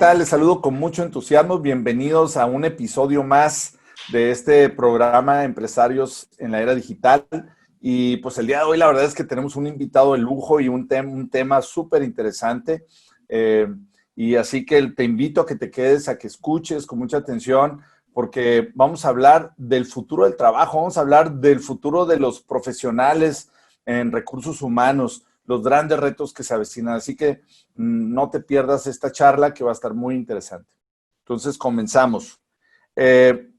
tal? Les saludo con mucho entusiasmo. Bienvenidos a un episodio más de este programa Empresarios en la Era Digital. Y pues el día de hoy la verdad es que tenemos un invitado de lujo y un tema súper interesante. Y así que te invito a que te quedes, a que escuches con mucha atención, porque vamos a hablar del futuro del trabajo, vamos a hablar del futuro de los profesionales en recursos humanos, los grandes retos que se avecinan. Así que no te pierdas esta charla que va a estar muy interesante. Entonces, comenzamos.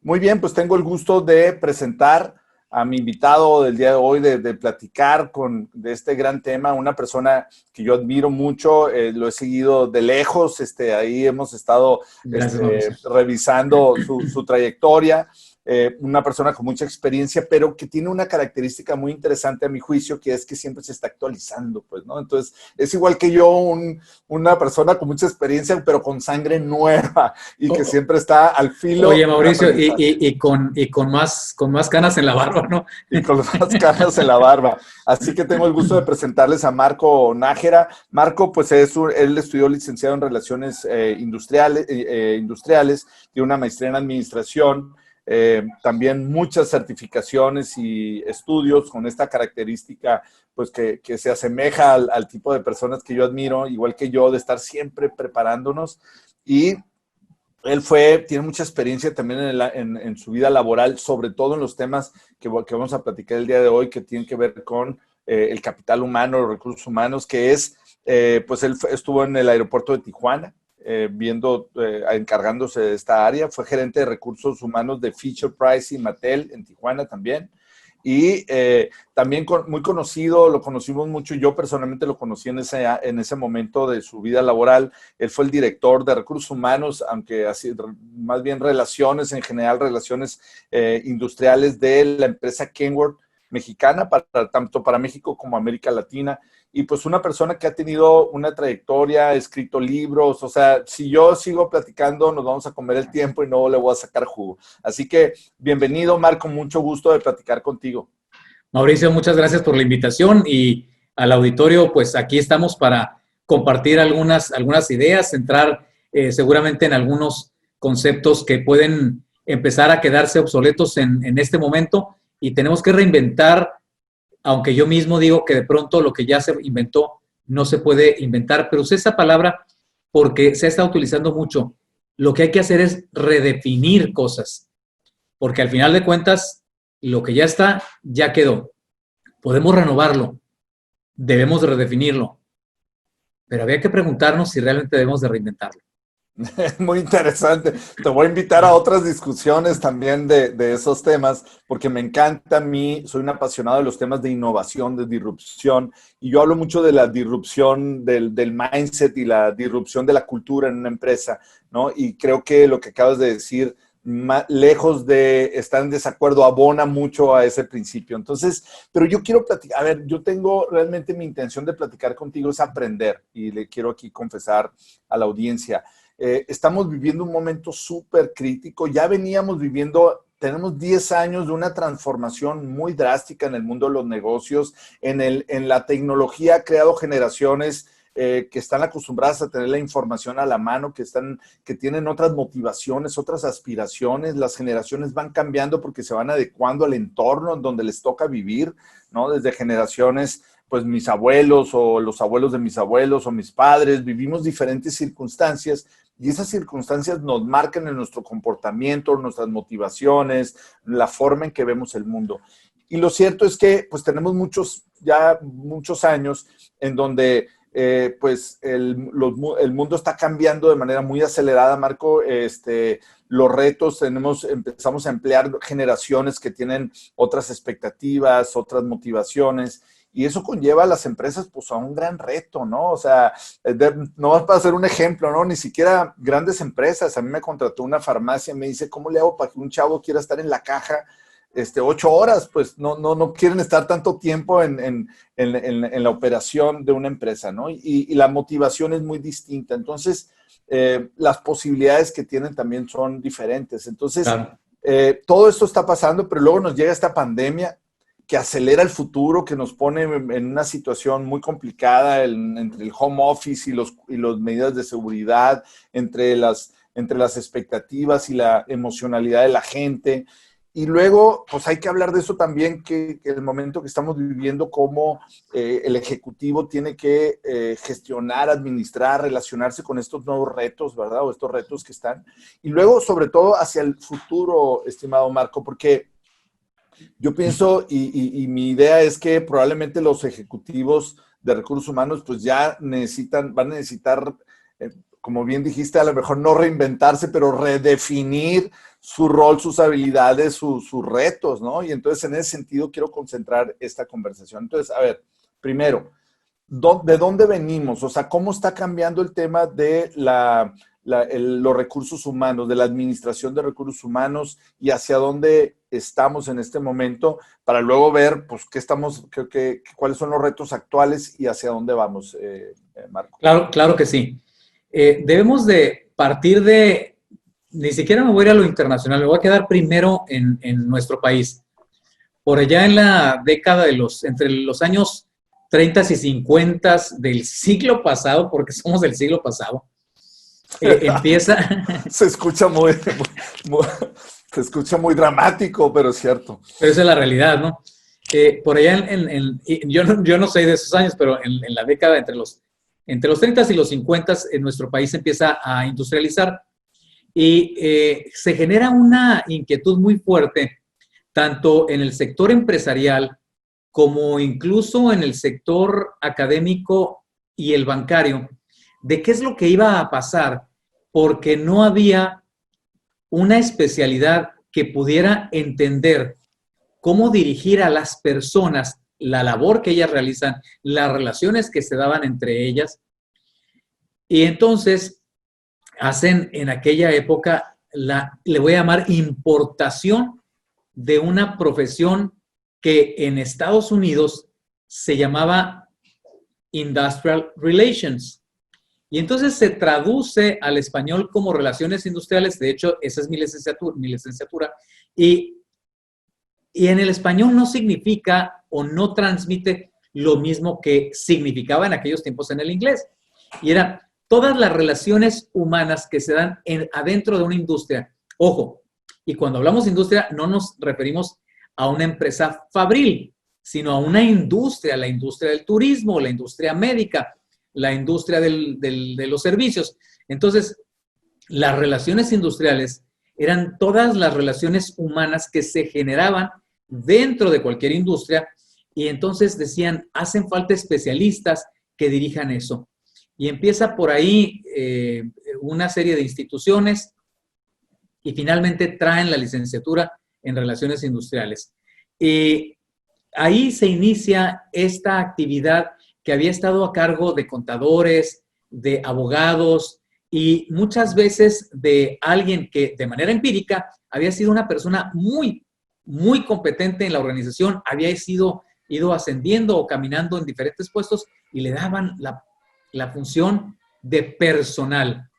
Muy bien, pues tengo el gusto de presentar a mi invitado del día de hoy, de platicar de este gran tema, una persona que yo admiro mucho, lo he seguido de lejos, ahí hemos estado revisando su trayectoria. Una persona con mucha experiencia, pero que tiene una característica muy interesante a mi juicio, que es que siempre se está actualizando, pues, ¿no? Entonces, es igual que yo, una persona con mucha experiencia, pero con sangre nueva y que siempre está al filo. Oye, Mauricio, y con más canas en la barba, ¿no? Y con más canas en la barba. Así que tengo el gusto de presentarles a Marco Nájera. Marco, pues él estudió licenciado en Relaciones Industriales, tiene una maestría en Administración, también muchas certificaciones y estudios con esta característica, pues que se asemeja al tipo de personas que yo admiro, igual que yo, de estar siempre preparándonos. Y él tiene mucha experiencia también en su vida laboral, sobre todo en los temas que vamos a platicar el día de hoy, que tienen que ver con el capital humano, los recursos humanos, que pues él estuvo en el aeropuerto de Tijuana, encargándose de esta área. Fue gerente de recursos humanos de Fisher Price y Mattel en Tijuana también. Y también muy conocido, lo conocimos mucho, yo personalmente lo conocí en ese momento de su vida laboral. Él fue el director de recursos humanos, aunque así, más bien relaciones, en general relaciones industriales de la empresa Kenworth mexicana, tanto para México como América Latina. Y pues una persona que ha tenido una trayectoria, ha escrito libros, o sea, si yo sigo platicando, nos vamos a comer el tiempo y no le voy a sacar jugo. Así que bienvenido, Marco, mucho gusto de platicar contigo. Mauricio, muchas gracias por la invitación y al auditorio, pues aquí estamos para compartir algunas ideas, entrar seguramente en algunos conceptos que pueden empezar a quedarse obsoletos en este momento y tenemos que reinventar, aunque yo mismo digo que de pronto lo que ya se inventó no se puede inventar, pero usé esa palabra porque se ha estado utilizando mucho. Lo que hay que hacer es redefinir cosas, porque al final de cuentas, lo que ya está, ya quedó. Podemos renovarlo, debemos de redefinirlo, pero había que preguntarnos si realmente debemos de reinventarlo. Muy interesante. Te voy a invitar a otras discusiones también de esos temas, porque me encanta a mí, soy un apasionado de los temas de innovación, de disrupción, y yo hablo mucho de la disrupción del mindset y la disrupción de la cultura en una empresa, ¿no? Y creo que lo que acabas de decir, lejos de estar en desacuerdo, abona mucho a ese principio. Entonces, pero yo quiero platicar, a ver, yo tengo realmente mi intención de platicar contigo es aprender, y le quiero aquí confesar a la audiencia. Estamos viviendo un momento súper crítico, ya veníamos viviendo, tenemos 10 años de una transformación muy drástica en el mundo de los negocios, en la tecnología ha creado generaciones que están acostumbradas a tener la información a la mano, que tienen otras motivaciones, otras aspiraciones. Las generaciones van cambiando porque se van adecuando al entorno en donde les toca vivir, ¿no? Desde generaciones, pues mis abuelos o los abuelos de mis abuelos o mis padres, vivimos diferentes circunstancias y esas circunstancias nos marcan en nuestro comportamiento, nuestras motivaciones, la forma en que vemos el mundo. Y lo cierto es que pues tenemos muchos años en donde pues el mundo está cambiando de manera muy acelerada, Marco. Los retos, empezamos a emplear generaciones que tienen otras expectativas, otras motivaciones, y eso conlleva a las empresas pues a un gran reto, ¿no? O sea, no vas para hacer un ejemplo, ¿no? Ni siquiera grandes empresas. A mí me contrató una farmacia y me dice, ¿cómo le hago para que un chavo quiera estar en la caja 8 horas? Pues no quieren estar tanto tiempo en la operación de una empresa, ¿no? Y la motivación es muy distinta. Entonces, las posibilidades que tienen también son diferentes. Entonces, claro. Todo esto está pasando, pero luego nos llega esta pandemia que acelera el futuro, que nos pone en una situación muy complicada entre el home office y las medidas de seguridad, entre las expectativas y la emocionalidad de la gente. Y luego, pues hay que hablar de eso también, que el momento que estamos viviendo, cómo el Ejecutivo tiene que gestionar, administrar, relacionarse con estos nuevos retos, ¿verdad? O estos retos que están. Y luego, sobre todo, hacia el futuro, estimado Marco, porque yo pienso, y mi idea es que probablemente los ejecutivos de recursos humanos, pues ya van a necesitar, como bien dijiste, a lo mejor no reinventarse, pero redefinir su rol, sus habilidades, sus retos, ¿no? Y entonces, en ese sentido, quiero concentrar esta conversación. Entonces, a ver, primero, ¿de dónde venimos? O sea, ¿cómo está cambiando el tema de los recursos humanos, de la administración de recursos humanos y hacia dónde estamos en este momento para luego ver, pues, cuáles son los retos actuales y hacia dónde vamos, Marco? Claro que sí. Debemos de partir ni siquiera me voy a ir a lo internacional, me voy a quedar primero en nuestro país. Por allá en la década entre los años 30 y 50 del siglo pasado, porque somos del siglo pasado, empieza... Se escucha se escucha muy dramático, pero es cierto. Pero esa es la realidad, ¿no? Por allá yo no soy de esos años, pero en la década entre los 30 y los 50 en nuestro país se empieza a industrializar y se genera una inquietud muy fuerte, tanto en el sector empresarial como incluso en el sector académico y el bancario, de qué es lo que iba a pasar, porque no había una especialidad que pudiera entender cómo dirigir a las personas, la labor que ellas realizan, las relaciones que se daban entre ellas. Y entonces hacen en aquella época, le voy a llamar importación de una profesión que en Estados Unidos se llamaba Industrial Relations. Y entonces se traduce al español como relaciones industriales. De hecho, esa es mi licenciatura. Y en el español no significa o no transmite lo mismo que significaba en aquellos tiempos en el inglés. Y eran todas las relaciones humanas que se dan adentro de una industria. Ojo, y cuando hablamos de industria no nos referimos a una empresa fabril, sino a una industria, la industria del turismo, la industria médica, la industria de los servicios. Entonces, las relaciones industriales eran todas las relaciones humanas que se generaban dentro de cualquier industria y entonces decían, hacen falta especialistas que dirijan eso. Y empieza por ahí una serie de instituciones y finalmente traen la licenciatura en Relaciones Industriales. Ahí se inicia esta actividad que había estado a cargo de contadores, de abogados y muchas veces de alguien que de manera empírica había sido una persona muy, muy competente en la organización, había ido ascendiendo o caminando en diferentes puestos y le daban la función de personal.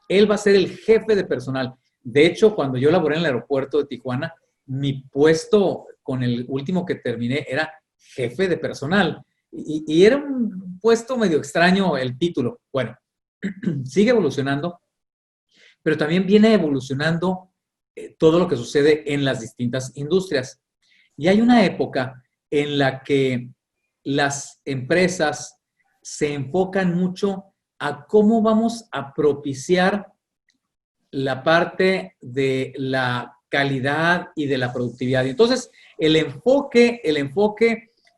Él va a ser el jefe de personal. De hecho, cuando yo laboré en el aeropuerto de Tijuana, mi puesto con el último que terminé era jefe de personal. Y era un puesto medio extraño el título. Bueno, sigue evolucionando, pero también viene evolucionando todo lo que sucede en las distintas industrias. Y hay una época en la que las empresas se enfocan mucho a cómo vamos a propiciar la parte de la calidad y de la productividad. Y entonces, el enfoque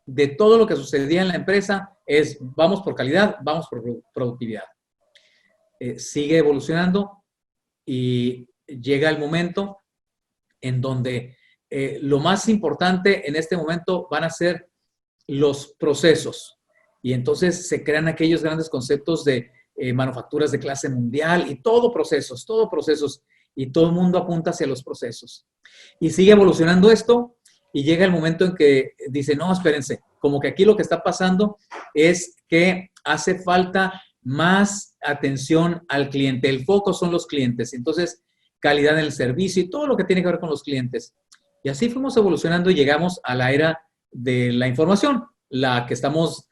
de todo lo que sucedía en la empresa es vamos por calidad, vamos por productividad. Sigue evolucionando y llega el momento en donde lo más importante en este momento van a ser los procesos. Y entonces se crean aquellos grandes conceptos de manufacturas de clase mundial y todo procesos, y todo el mundo apunta hacia los procesos. Y sigue evolucionando esto y llega el momento en que dice, no, espérense, como que aquí lo que está pasando es que hace falta más atención al cliente. El foco son los clientes. Entonces, calidad en el servicio y todo lo que tiene que ver con los clientes. Y así fuimos evolucionando y llegamos a la era de la información, la que estamos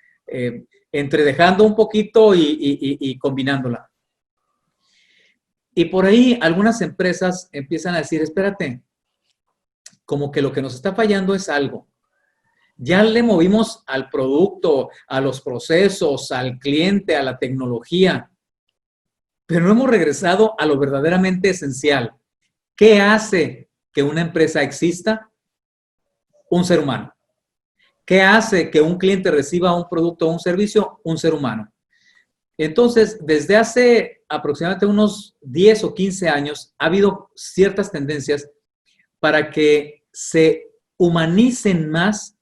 entredejando un poquito y combinándola. Y por ahí algunas empresas empiezan a decir, espérate, como que lo que nos está fallando es algo. Ya le movimos al producto, a los procesos, al cliente, a la tecnología, pero no hemos regresado a lo verdaderamente esencial. ¿Qué hace que una empresa exista? Un ser humano. ¿Qué hace que un cliente reciba un producto o un servicio? Un ser humano. Entonces, desde hace aproximadamente unos 10 o 15 años, ha habido ciertas tendencias para que se humanicen más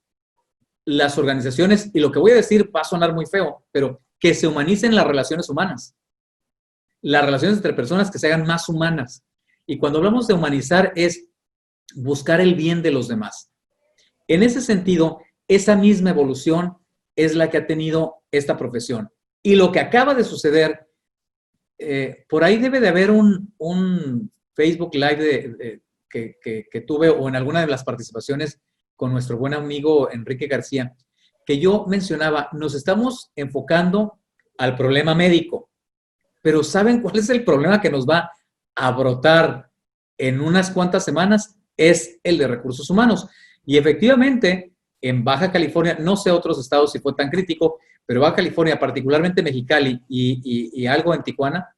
las organizaciones, y lo que voy a decir va a sonar muy feo, pero que se humanicen las relaciones humanas. Las relaciones entre personas que se hagan más humanas. Y cuando hablamos de humanizar es buscar el bien de los demás. En ese sentido, esa misma evolución es la que ha tenido esta profesión. Y lo que acaba de suceder, por ahí debe de haber un Facebook Live que tuve, o en alguna de las participaciones con nuestro buen amigo Enrique García, que yo mencionaba, nos estamos enfocando al problema médico, pero ¿saben cuál es el problema que nos va a brotar en unas cuantas semanas? Es el de recursos humanos. Y efectivamente, en Baja California, no sé otros estados si fue tan crítico, pero Baja California, particularmente Mexicali y algo en Tijuana,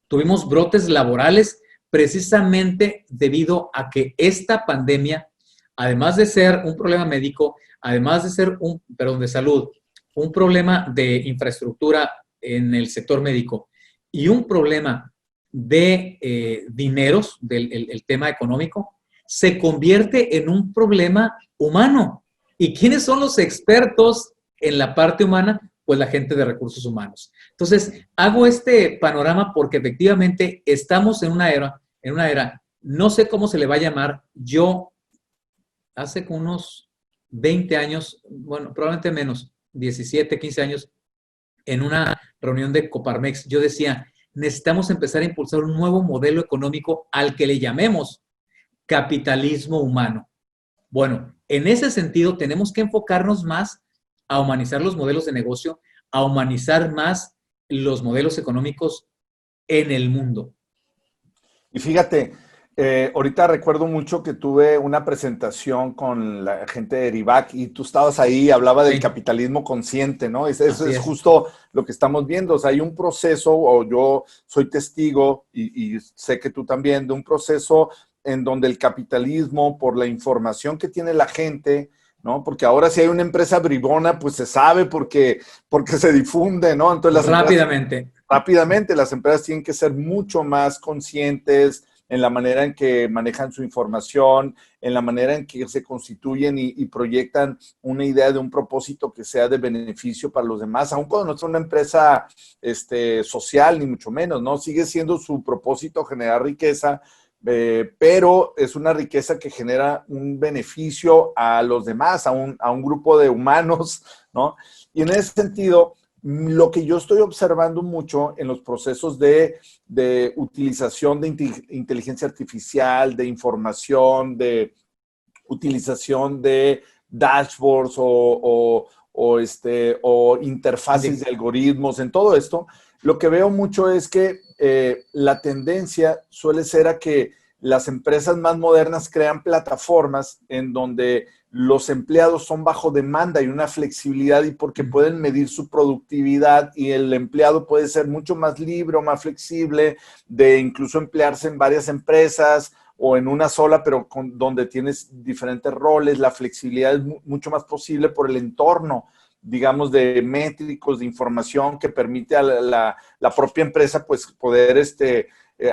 tuvimos brotes laborales precisamente debido a que esta pandemia, además de ser un problema médico, además de ser de salud, un problema de infraestructura en el sector médico y un problema de dineros, del tema económico, se convierte en un problema humano. ¿Y quiénes son los expertos en la parte humana? Pues la gente de recursos humanos. Entonces, hago este panorama porque efectivamente estamos en una era, no sé cómo se le va a llamar. Yo, hace unos 20 años, bueno, probablemente menos, 17, 15 años, en una reunión de Coparmex, yo decía, necesitamos empezar a impulsar un nuevo modelo económico al que le llamemos capitalismo humano. Bueno, en ese sentido tenemos que enfocarnos más a humanizar los modelos de negocio, a humanizar más los modelos económicos en el mundo. Y fíjate, ahorita recuerdo mucho que tuve una presentación con la gente de Erivac y tú estabas ahí y hablaba del Sí, capitalismo consciente, ¿no? Eso así es es. justo lo que estamos viendo. O sea, hay un proceso, o yo soy testigo y sé que tú también, de un proceso en donde el capitalismo, por la información que tiene la gente, ¿no? Porque ahora si hay una empresa bribona, pues se sabe porque se difunde, ¿no? Entonces las empresas Rápidamente. rápidamente. Las empresas tienen que ser mucho más conscientes en la manera en que manejan su información, en la manera en que se constituyen y proyectan una idea de un propósito que sea de beneficio para los demás, aun cuando no es una empresa social, ni mucho menos, ¿no? Sigue siendo su propósito generar riqueza, pero es una riqueza que genera un beneficio a los demás, a un grupo de humanos, ¿no? Y en ese sentido, lo que yo estoy observando mucho en los procesos de utilización de inteligencia artificial, de información, de utilización de dashboards o interfaces de algoritmos, en todo esto, lo que veo mucho es que la tendencia suele ser a que las empresas más modernas crean plataformas en donde los empleados son bajo demanda y una flexibilidad, y porque pueden medir su productividad, y el empleado puede ser mucho más libre o más flexible de incluso emplearse en varias empresas o en una sola, pero donde tienes diferentes roles. La flexibilidad es mucho más posible por el entorno, digamos, de métricos, de información que permite a la propia empresa pues poder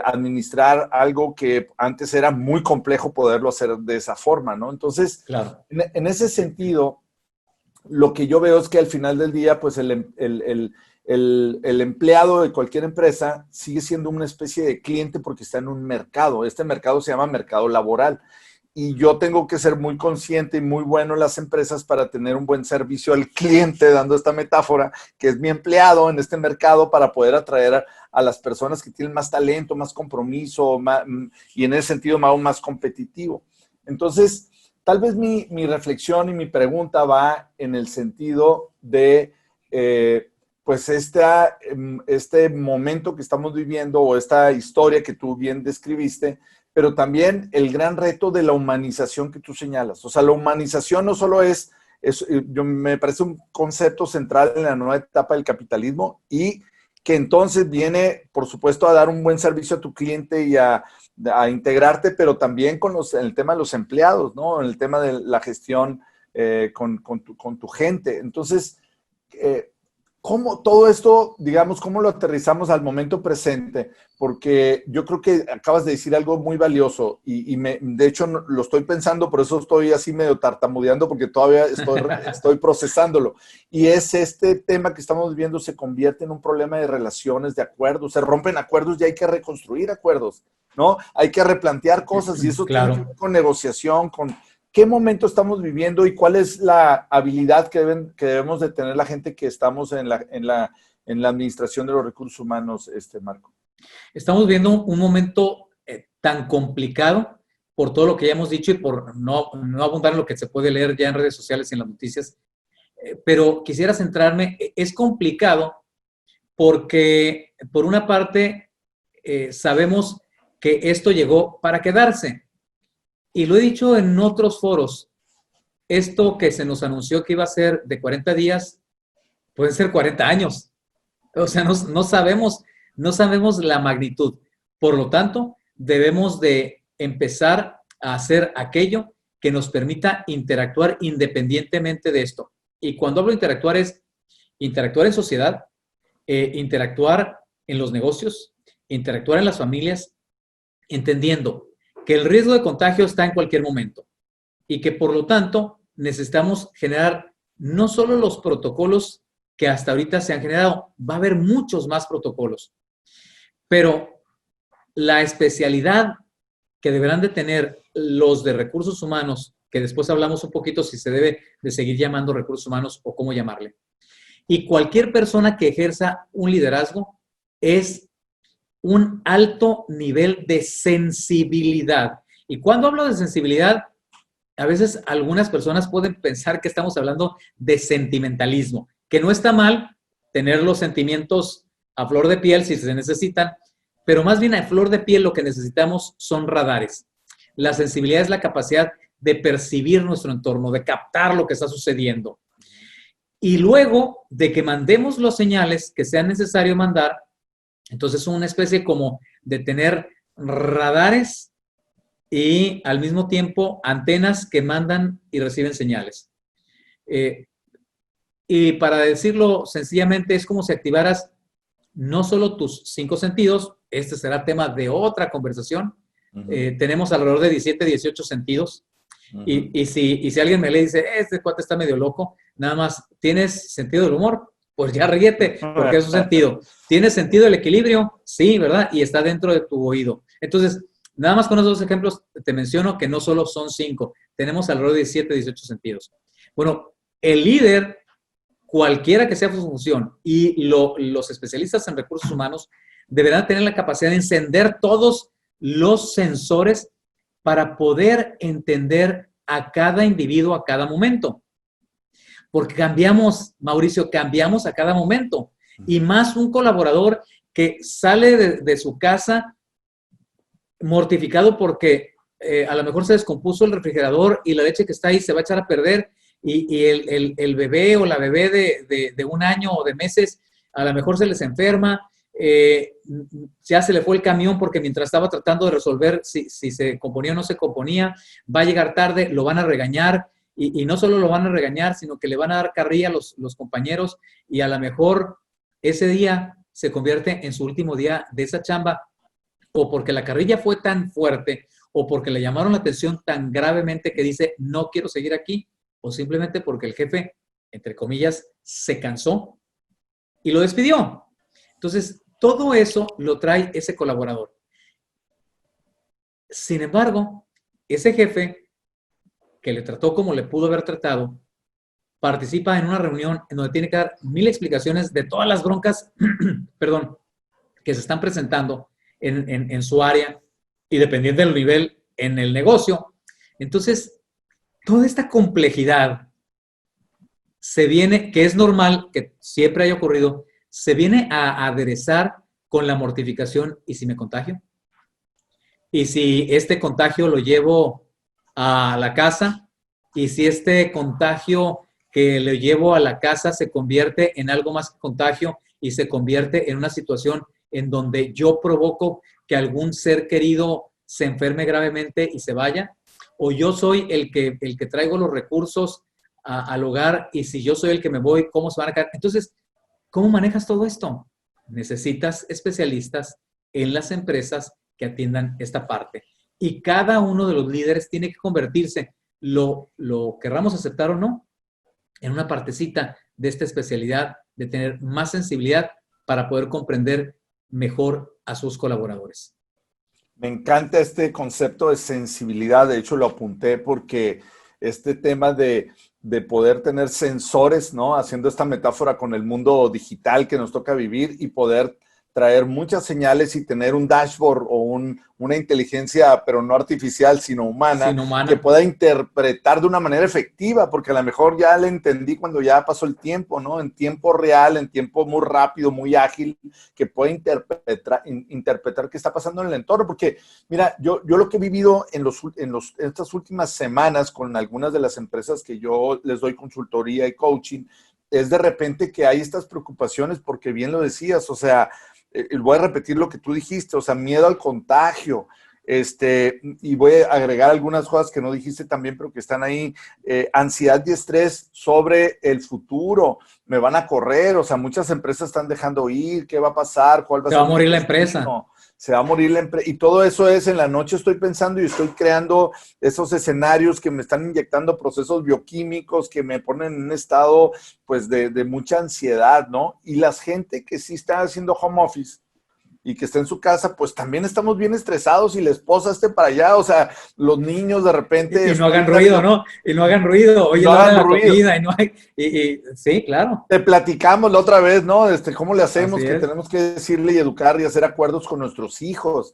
administrar algo que antes era muy complejo poderlo hacer de esa forma, ¿no? Entonces, Claro. en ese sentido, lo que yo veo es que al final del día, pues el empleado de cualquier empresa sigue siendo una especie de cliente porque está en un mercado. Este mercado se llama mercado laboral. Y yo tengo que ser muy consciente y muy bueno en las empresas para tener un buen servicio al cliente, dando esta metáfora, que es mi empleado en este mercado, para poder atraer a las personas que tienen más talento, más compromiso, y en ese sentido aún más competitivo. Entonces, Tal vez mi reflexión y mi pregunta va en el sentido de, pues, este momento que estamos viviendo o esta historia que tú bien describiste, pero también el gran reto de la humanización que tú señalas. O sea, la humanización no solo me parece un concepto central en la nueva etapa del capitalismo y que entonces viene, por supuesto, a dar un buen servicio a tu cliente y a integrarte, pero también en el tema de los empleados, ¿no? En el tema de la gestión con tu gente. Entonces, ¿cómo todo esto, digamos, cómo lo aterrizamos al momento presente? Porque yo creo que acabas de decir algo muy valioso de hecho, lo estoy pensando, por eso estoy así medio tartamudeando, porque todavía estoy procesándolo. Y es este tema que estamos viviendo se convierte en un problema de relaciones, de acuerdos. Se rompen acuerdos y hay que reconstruir acuerdos, ¿no? Hay que replantear cosas y eso tiene que ver con negociación, con ¿qué momento estamos viviendo y cuál es la habilidad que debemos de tener la gente que estamos en la administración de los recursos humanos, Marco? Estamos viendo un momento tan complicado por todo lo que ya hemos dicho y por no abundar en lo que se puede leer ya en redes sociales y en las noticias, pero quisiera centrarme, es complicado porque por una parte sabemos que esto llegó para quedarse. Y lo he dicho en otros foros, esto que se nos anunció que iba a ser de 40 días, pueden ser 40 años. O sea, no sabemos la magnitud. Por lo tanto, debemos de empezar a hacer aquello que nos permita interactuar independientemente de esto. Y cuando hablo de interactuar es interactuar en sociedad, interactuar en los negocios, interactuar en las familias, entendiendo que el riesgo de contagio está en cualquier momento y que por lo tanto necesitamos generar no solo los protocolos que hasta ahorita se han generado, va a haber muchos más protocolos, pero la especialidad que deberán de tener los de recursos humanos, que después hablamos un poquito si se debe de seguir llamando recursos humanos o cómo llamarle, y cualquier persona que ejerza un liderazgo es un alto nivel de sensibilidad. Y cuando hablo de sensibilidad, a veces algunas personas pueden pensar que estamos hablando de sentimentalismo, que no está mal tener los sentimientos a flor de piel si se necesitan, pero más bien a flor de piel lo que necesitamos son radares. La sensibilidad es la capacidad de percibir nuestro entorno, de captar lo que está sucediendo. Y luego de que mandemos los señales que sea necesario mandar, entonces es una especie como de tener radares y al mismo tiempo antenas que mandan y reciben señales. Y para decirlo sencillamente, es como si activaras no solo tus 5 sentidos, este será tema de otra conversación. Tenemos alrededor de 17, 18 sentidos. Y si alguien me le dice, este cuate está medio loco, nada más, ¿tienes sentido del humor? Pues ya ríete, porque es su sentido. ¿Tienes sentido del equilibrio? Sí, ¿verdad? Y está dentro de tu oído. Entonces, nada más con esos dos ejemplos te menciono que no solo son 5, tenemos alrededor de 17, 18 sentidos. Bueno, el líder, cualquiera que sea su función, y los especialistas en recursos humanos deberán tener la capacidad de encender todos los sensores para poder entender a cada individuo a cada momento. Porque cambiamos, Mauricio, cambiamos a cada momento. Y más un colaborador que sale de su casa mortificado porque a lo mejor se descompuso el refrigerador y la leche que está ahí se va a echar a perder y el bebé o la bebé de 1 año o de meses a lo mejor se les enferma, ya se le fue el camión porque mientras estaba tratando de resolver si se componía o no se componía, va a llegar tarde, lo van a regañar y no solo lo van a regañar, sino que le van a dar carrilla a los compañeros y a lo mejor ese día se convierte en su último día de esa chamba, o porque la carrilla fue tan fuerte, o porque le llamaron la atención tan gravemente que dice, no quiero seguir aquí, o simplemente porque el jefe, entre comillas, se cansó y lo despidió. Entonces, todo eso lo trae ese colaborador. Sin embargo, ese jefe, que le trató como le pudo haber tratado, participa en una reunión en donde tiene que dar 1000 explicaciones de todas las broncas, perdón, que se están presentando en su área y dependiendo del nivel en el negocio. Entonces, toda esta complejidad se viene, que es normal, que siempre haya ocurrido, se viene a aderezar con la mortificación. ¿Y si me contagio? ¿Y si este contagio lo llevo a la casa? ¿Y si este contagio que lo llevo a la casa se convierte en algo más que contagio y se convierte en una situación en donde yo provoco que algún ser querido se enferme gravemente y se vaya? ¿O yo soy el que traigo los recursos al hogar, y si yo soy el que me voy, cómo se van a caer? Entonces, ¿cómo manejas todo esto? Necesitas especialistas en las empresas que atiendan esta parte. Y cada uno de los líderes tiene que convertirse, lo querramos aceptar o no, en una partecita de esta especialidad, de tener más sensibilidad para poder comprender mejor a sus colaboradores. Me encanta este concepto de sensibilidad. De hecho, lo apunté porque este tema de poder tener sensores, ¿no? Haciendo esta metáfora con el mundo digital que nos toca vivir y poder traer muchas señales y tener un dashboard o una inteligencia, pero no artificial, sino humana, que pueda interpretar de una manera efectiva, porque a lo mejor ya le entendí cuando ya pasó el tiempo, ¿no? En tiempo real, en tiempo muy rápido, muy ágil, que pueda interpretar qué está pasando en el entorno. Porque, mira, yo lo que he vivido en estas últimas semanas con algunas de las empresas que yo les doy consultoría y coaching, es de repente que hay estas preocupaciones, porque bien lo decías, o sea, voy a repetir lo que tú dijiste, o sea, miedo al contagio, y voy a agregar algunas cosas que no dijiste también, pero que están ahí, ansiedad y estrés sobre el futuro, me van a correr, o sea, muchas empresas están dejando ir, ¿qué va a pasar? ¿Cuál va a ser? Se va a morir la empresa. Se va a morir la empresa. Y todo eso es, en la noche estoy pensando y estoy creando esos escenarios que me están inyectando procesos bioquímicos que me ponen en un estado, pues, de mucha ansiedad, ¿no? Y la gente que sí está haciendo home office y que está en su casa, pues también estamos bien estresados y la esposa esté para allá, o sea, los niños de repente... Y no hagan ruido, ¿no? Y no hagan ruido, oye, no hagan ruido. Comida, y no hay... sí, claro. Te platicamos la otra vez, ¿no? ¿Cómo le hacemos? Que tenemos que decirle y educar y hacer acuerdos con nuestros hijos.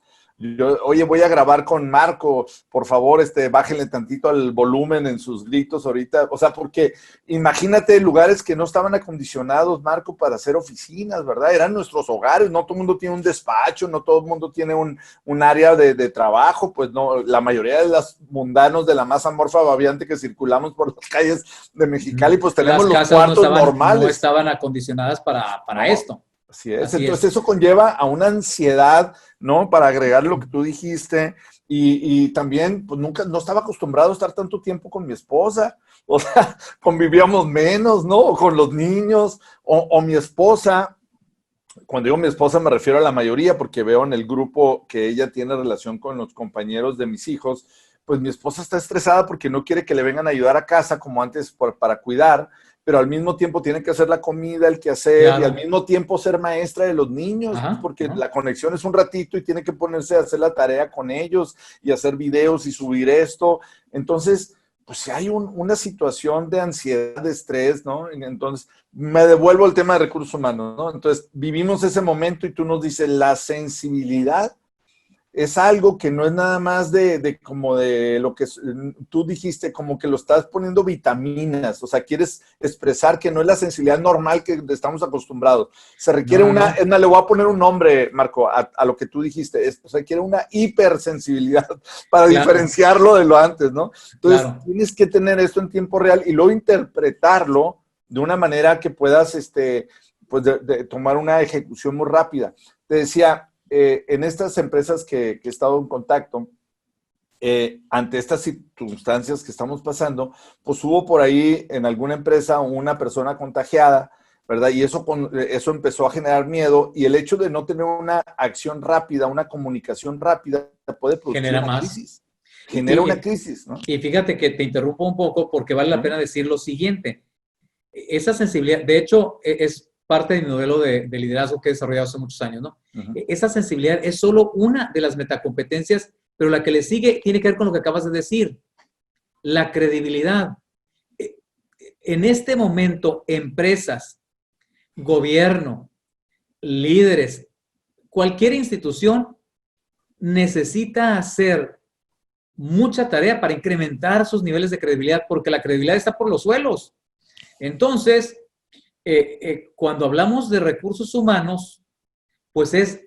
Oye, voy a grabar con Marco, por favor, bájenle tantito al volumen en sus gritos ahorita. O sea, porque imagínate lugares que no estaban acondicionados, Marco, para hacer oficinas, ¿verdad? Eran nuestros hogares, no todo el mundo tiene un despacho, no todo el mundo tiene un área de trabajo, pues no, la mayoría de los mundanos de la masa amorfa babiante que circulamos por las calles de Mexicali, pues tenemos los cuartos normales. No estaban acondicionadas para esto. Así es. Entonces eso conlleva a una ansiedad, ¿no? Para agregar lo que tú dijiste. Y también, pues nunca, no estaba acostumbrado a estar tanto tiempo con mi esposa. O sea, convivíamos menos, ¿no? O con los niños. O mi esposa. Cuando digo mi esposa me refiero a la mayoría, porque veo en el grupo que ella tiene relación con los compañeros de mis hijos. Pues mi esposa está estresada porque no quiere que le vengan a ayudar a casa como antes para cuidar, pero al mismo tiempo tiene que hacer la comida, el quehacer, claro, y al mismo tiempo ser maestra de los niños, porque la conexión es un ratito y tiene que ponerse a hacer la tarea con ellos y hacer videos y subir esto. Entonces, pues si hay una situación de ansiedad, de estrés, ¿no? Entonces, me devuelvo al tema de recursos humanos, ¿no? Entonces, vivimos ese momento y tú nos dices, la sensibilidad es algo que no es nada más como de lo que tú dijiste, como que lo estás poniendo vitaminas, o sea, quieres expresar que no es la sensibilidad normal que estamos acostumbrados. Se requiere le voy a poner un nombre, Marco, a lo que tú dijiste, se requiere una hipersensibilidad para diferenciarlo de lo antes, ¿no? Entonces, tienes que tener esto en tiempo real y luego interpretarlo de una manera que puedas, pues, de tomar una ejecución muy rápida. Te decía, en estas empresas que he estado en contacto, ante estas circunstancias que estamos pasando, pues hubo por ahí en alguna empresa una persona contagiada, ¿verdad? Y eso empezó a generar miedo, y el hecho de no tener una acción rápida, una comunicación rápida, puede producir una crisis. Genera una crisis, ¿no? Y fíjate que te interrumpo un poco porque vale la pena decir lo siguiente. Esa sensibilidad, de hecho, es parte de mi modelo de liderazgo que he desarrollado hace muchos años, ¿no? Esa sensibilidad es solo una de las metacompetencias, pero la que le sigue tiene que ver con lo que acabas de decir, la credibilidad. En este momento, empresas, gobierno, líderes, cualquier institución necesita hacer mucha tarea para incrementar sus niveles de credibilidad, porque la credibilidad está por los suelos. Entonces, cuando hablamos de recursos humanos, pues es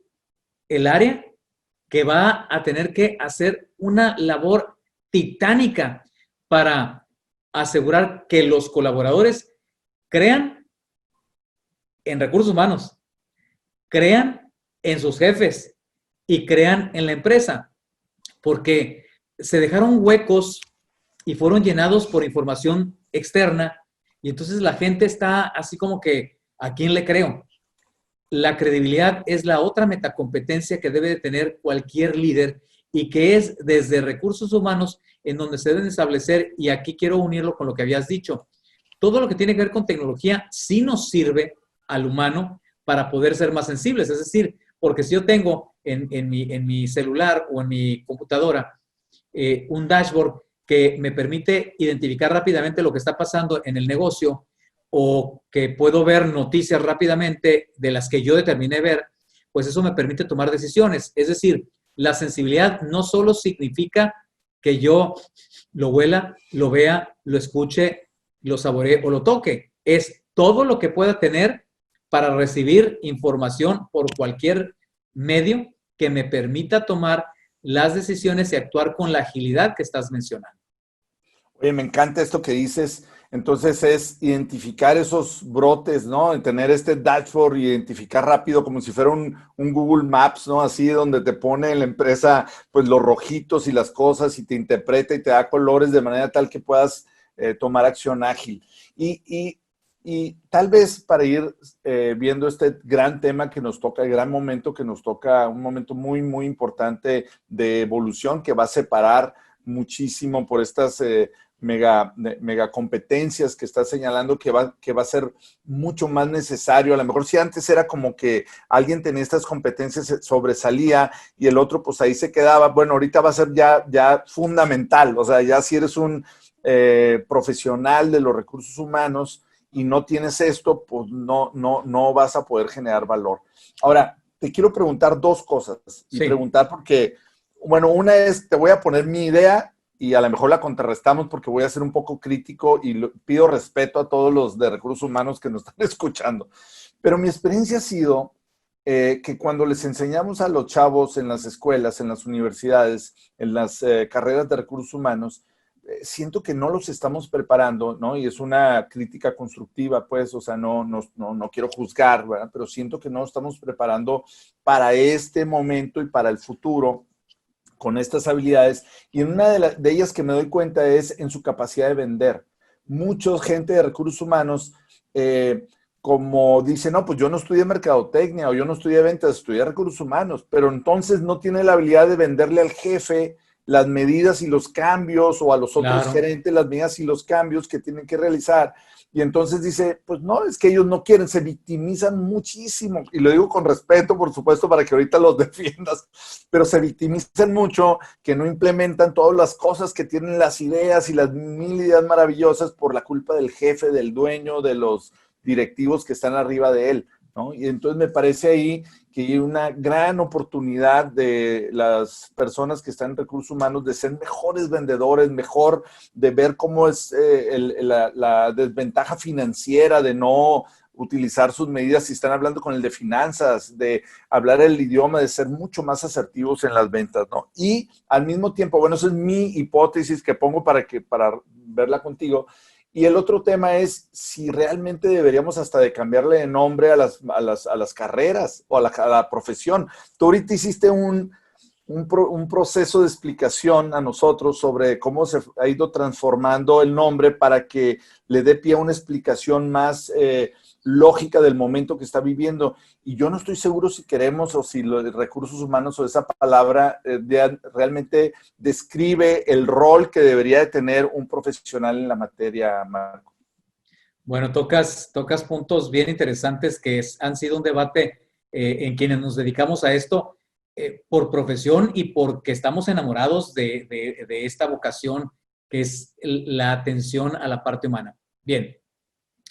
el área que va a tener que hacer una labor titánica para asegurar que los colaboradores crean en recursos humanos, crean en sus jefes y crean en la empresa, porque se dejaron huecos y fueron llenados por información externa y entonces la gente está así como que, ¿a quién le creo? La credibilidad es la otra metacompetencia que debe de tener cualquier líder y que es desde recursos humanos en donde se deben establecer, y aquí quiero unirlo con lo que habías dicho, todo lo que tiene que ver con tecnología sí nos sirve al humano para poder ser más sensibles, es decir, porque si yo tengo en mi celular o en mi computadora un dashboard que me permite identificar rápidamente lo que está pasando en el negocio, o que puedo ver noticias rápidamente de las que yo determiné ver, pues eso me permite tomar decisiones. Es decir, la sensibilidad no solo significa que yo lo huela, lo vea, lo escuche, lo saboree o lo toque. Es todo lo que pueda tener para recibir información por cualquier medio que me permita tomar las decisiones y actuar con la agilidad que estás mencionando. Oye, me encanta esto que dices. Entonces es identificar esos brotes, ¿no? En tener este dashboard y identificar rápido como si fuera un Google Maps, ¿no? Así donde te pone en la empresa pues los rojitos y las cosas y te interpreta y te da colores de manera tal que puedas tomar acción ágil. Y tal vez para ir viendo este gran tema que nos toca, el gran momento que nos toca, un momento muy, muy importante de evolución que va a separar muchísimo por estas mega competencias que está señalando que va a ser mucho más necesario. A lo mejor si antes era como que alguien tenía estas competencias, sobresalía y el otro pues ahí se quedaba. Bueno, ahorita va a ser ya fundamental. O sea, ya si eres un profesional de los recursos humanos y no tienes esto, pues no vas a poder generar valor. Ahora, te quiero preguntar dos cosas y Sí. preguntar porque, bueno, una es, te voy a poner mi idea y a lo mejor la contrarrestamos porque voy a ser un poco crítico y pido respeto a todos los de recursos humanos que nos están escuchando. Pero mi experiencia ha sido que cuando les enseñamos a los chavos en las escuelas, en las universidades, en las carreras de recursos humanos, siento que no los estamos preparando, ¿no? Y es una crítica constructiva, pues, o sea, no quiero juzgar, ¿verdad? Pero siento que no estamos preparando para este momento y para el futuro con estas habilidades, y en una de ellas que me doy cuenta es en su capacidad de vender. Mucha gente de recursos humanos, como dice, no, pues yo no estudié mercadotecnia o yo no estudié ventas, estudié recursos humanos, pero entonces no tiene la habilidad de venderle al jefe las medidas y los cambios, o a los otros gerentes las medidas y los cambios que tienen que realizar. Y entonces dice, pues no, es que ellos no quieren, se victimizan muchísimo. Y lo digo con respeto, por supuesto, para que ahorita los defiendas, pero se victimizan mucho, que no implementan todas las cosas que tienen, las ideas y las mil ideas maravillosas por la culpa del jefe, del dueño, de los directivos que están arriba de él, ¿no? Y entonces me parece ahí que hay una gran oportunidad de las personas que están en recursos humanos de ser mejores vendedores, mejor de ver cómo es la desventaja financiera de no utilizar sus medidas si están hablando con el de finanzas, de hablar el idioma, de ser mucho más asertivos en las ventas, ¿no? Y al mismo tiempo, bueno, esa es mi hipótesis que pongo para verla contigo. Y el otro tema es si realmente deberíamos hasta de cambiarle de nombre a las carreras o a la profesión. Tú ahorita hiciste un proceso de explicación a nosotros sobre cómo se ha ido transformando el nombre para que le dé pie a una explicación más lógica del momento que está viviendo. Y yo no estoy seguro si queremos o si los recursos humanos o esa palabra realmente describe el rol que debería de tener un profesional en la materia, Marco. Bueno, tocas puntos bien interesantes que han sido un debate en quienes nos dedicamos a esto por profesión y porque estamos enamorados de esta vocación que es la atención a la parte humana. Bien,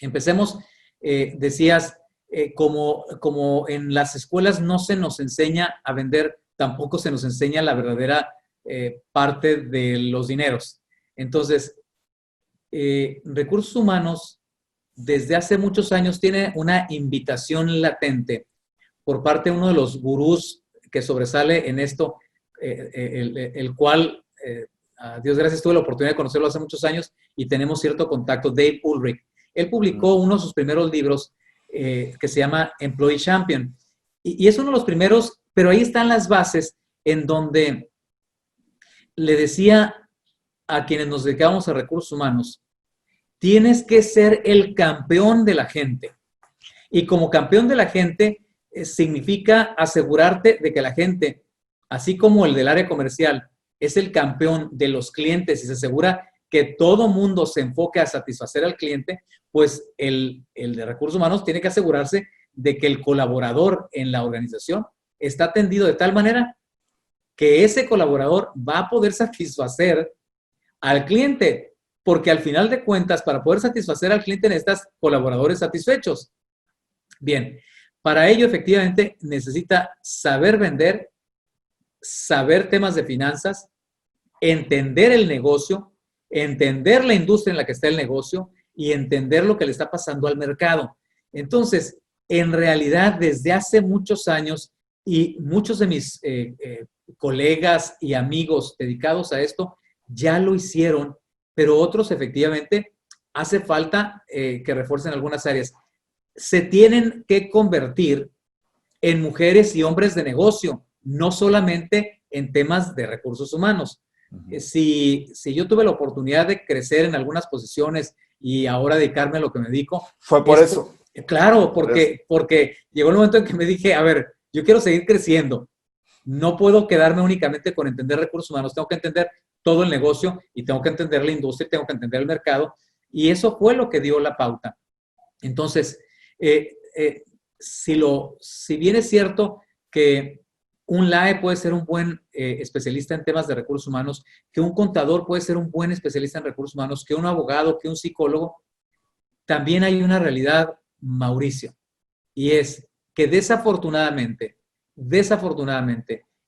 empecemos. Decías, como en las escuelas no se nos enseña a vender, tampoco se nos enseña la verdadera parte de los dineros. Entonces, recursos humanos desde hace muchos años tiene una invitación latente por parte de uno de los gurús que sobresale en esto, el cual, a Dios gracias, tuve la oportunidad de conocerlo hace muchos años y tenemos cierto contacto, Dave Ulrich. Él publicó uno de sus primeros libros que se llama Employee Champion. Y es uno de los primeros, pero ahí están las bases en donde le decía a quienes nos dedicamos a recursos humanos, tienes que ser el campeón de la gente. Y como campeón de la gente significa asegurarte de que la gente, así como el del área comercial, es el campeón de los clientes y se asegura que todo mundo se enfoque a satisfacer al cliente, pues el de recursos humanos tiene que asegurarse de que el colaborador en la organización está atendido de tal manera que ese colaborador va a poder satisfacer al cliente, porque al final de cuentas, para poder satisfacer al cliente necesitas colaboradores satisfechos. Bien, para ello efectivamente necesita saber vender, saber temas de finanzas, entender el negocio, entender la industria en la que está el negocio y entender lo que le está pasando al mercado. Entonces, en realidad, desde hace muchos años y muchos de mis colegas y amigos dedicados a esto ya lo hicieron, pero otros efectivamente hace falta que refuercen algunas áreas. Se tienen que convertir en mujeres y hombres de negocio, no solamente en temas de recursos humanos. Si yo tuve la oportunidad de crecer en algunas posiciones y ahora dedicarme a lo que me dedico. Fue por eso. Claro, porque llegó el momento en que me dije, a ver, yo quiero seguir creciendo. No puedo quedarme únicamente con entender recursos humanos, tengo que entender todo el negocio y tengo que entender la industria, tengo que entender el mercado. Y eso fue lo que dio la pauta. Entonces, si bien es cierto que un LAE puede ser un buen especialista en temas de recursos humanos, que un contador puede ser un buen especialista en recursos humanos, que un abogado, que un psicólogo, también hay una realidad, Mauricio, y es que desafortunadamente,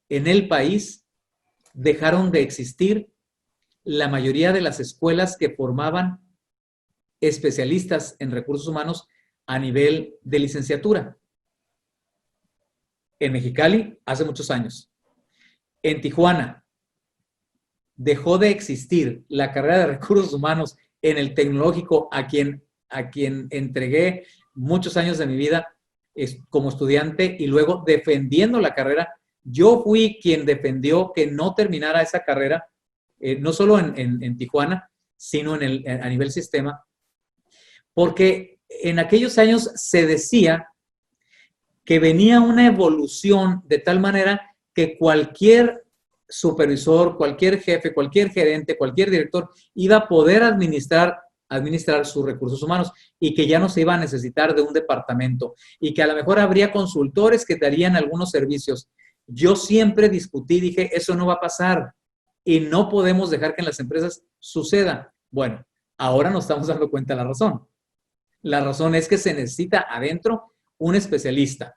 en el país dejaron de existir la mayoría de las escuelas que formaban especialistas en recursos humanos a nivel de licenciatura. En Mexicali, hace muchos años. En Tijuana, dejó de existir la carrera de recursos humanos en el tecnológico a quien entregué muchos años de mi vida como estudiante y luego defendiendo la carrera. Yo fui quien defendió que no terminara esa carrera, no solo en Tijuana, sino a nivel sistema, porque en aquellos años se decía que venía una evolución de tal manera que cualquier supervisor, cualquier jefe, cualquier gerente, cualquier director iba a poder administrar sus recursos humanos y que ya no se iba a necesitar de un departamento y que a lo mejor habría consultores que darían algunos servicios. Yo siempre discutí, dije, eso no va a pasar y no podemos dejar que en las empresas suceda. Bueno, ahora nos estamos dando cuenta de la razón. La razón es que se necesita adentro un especialista.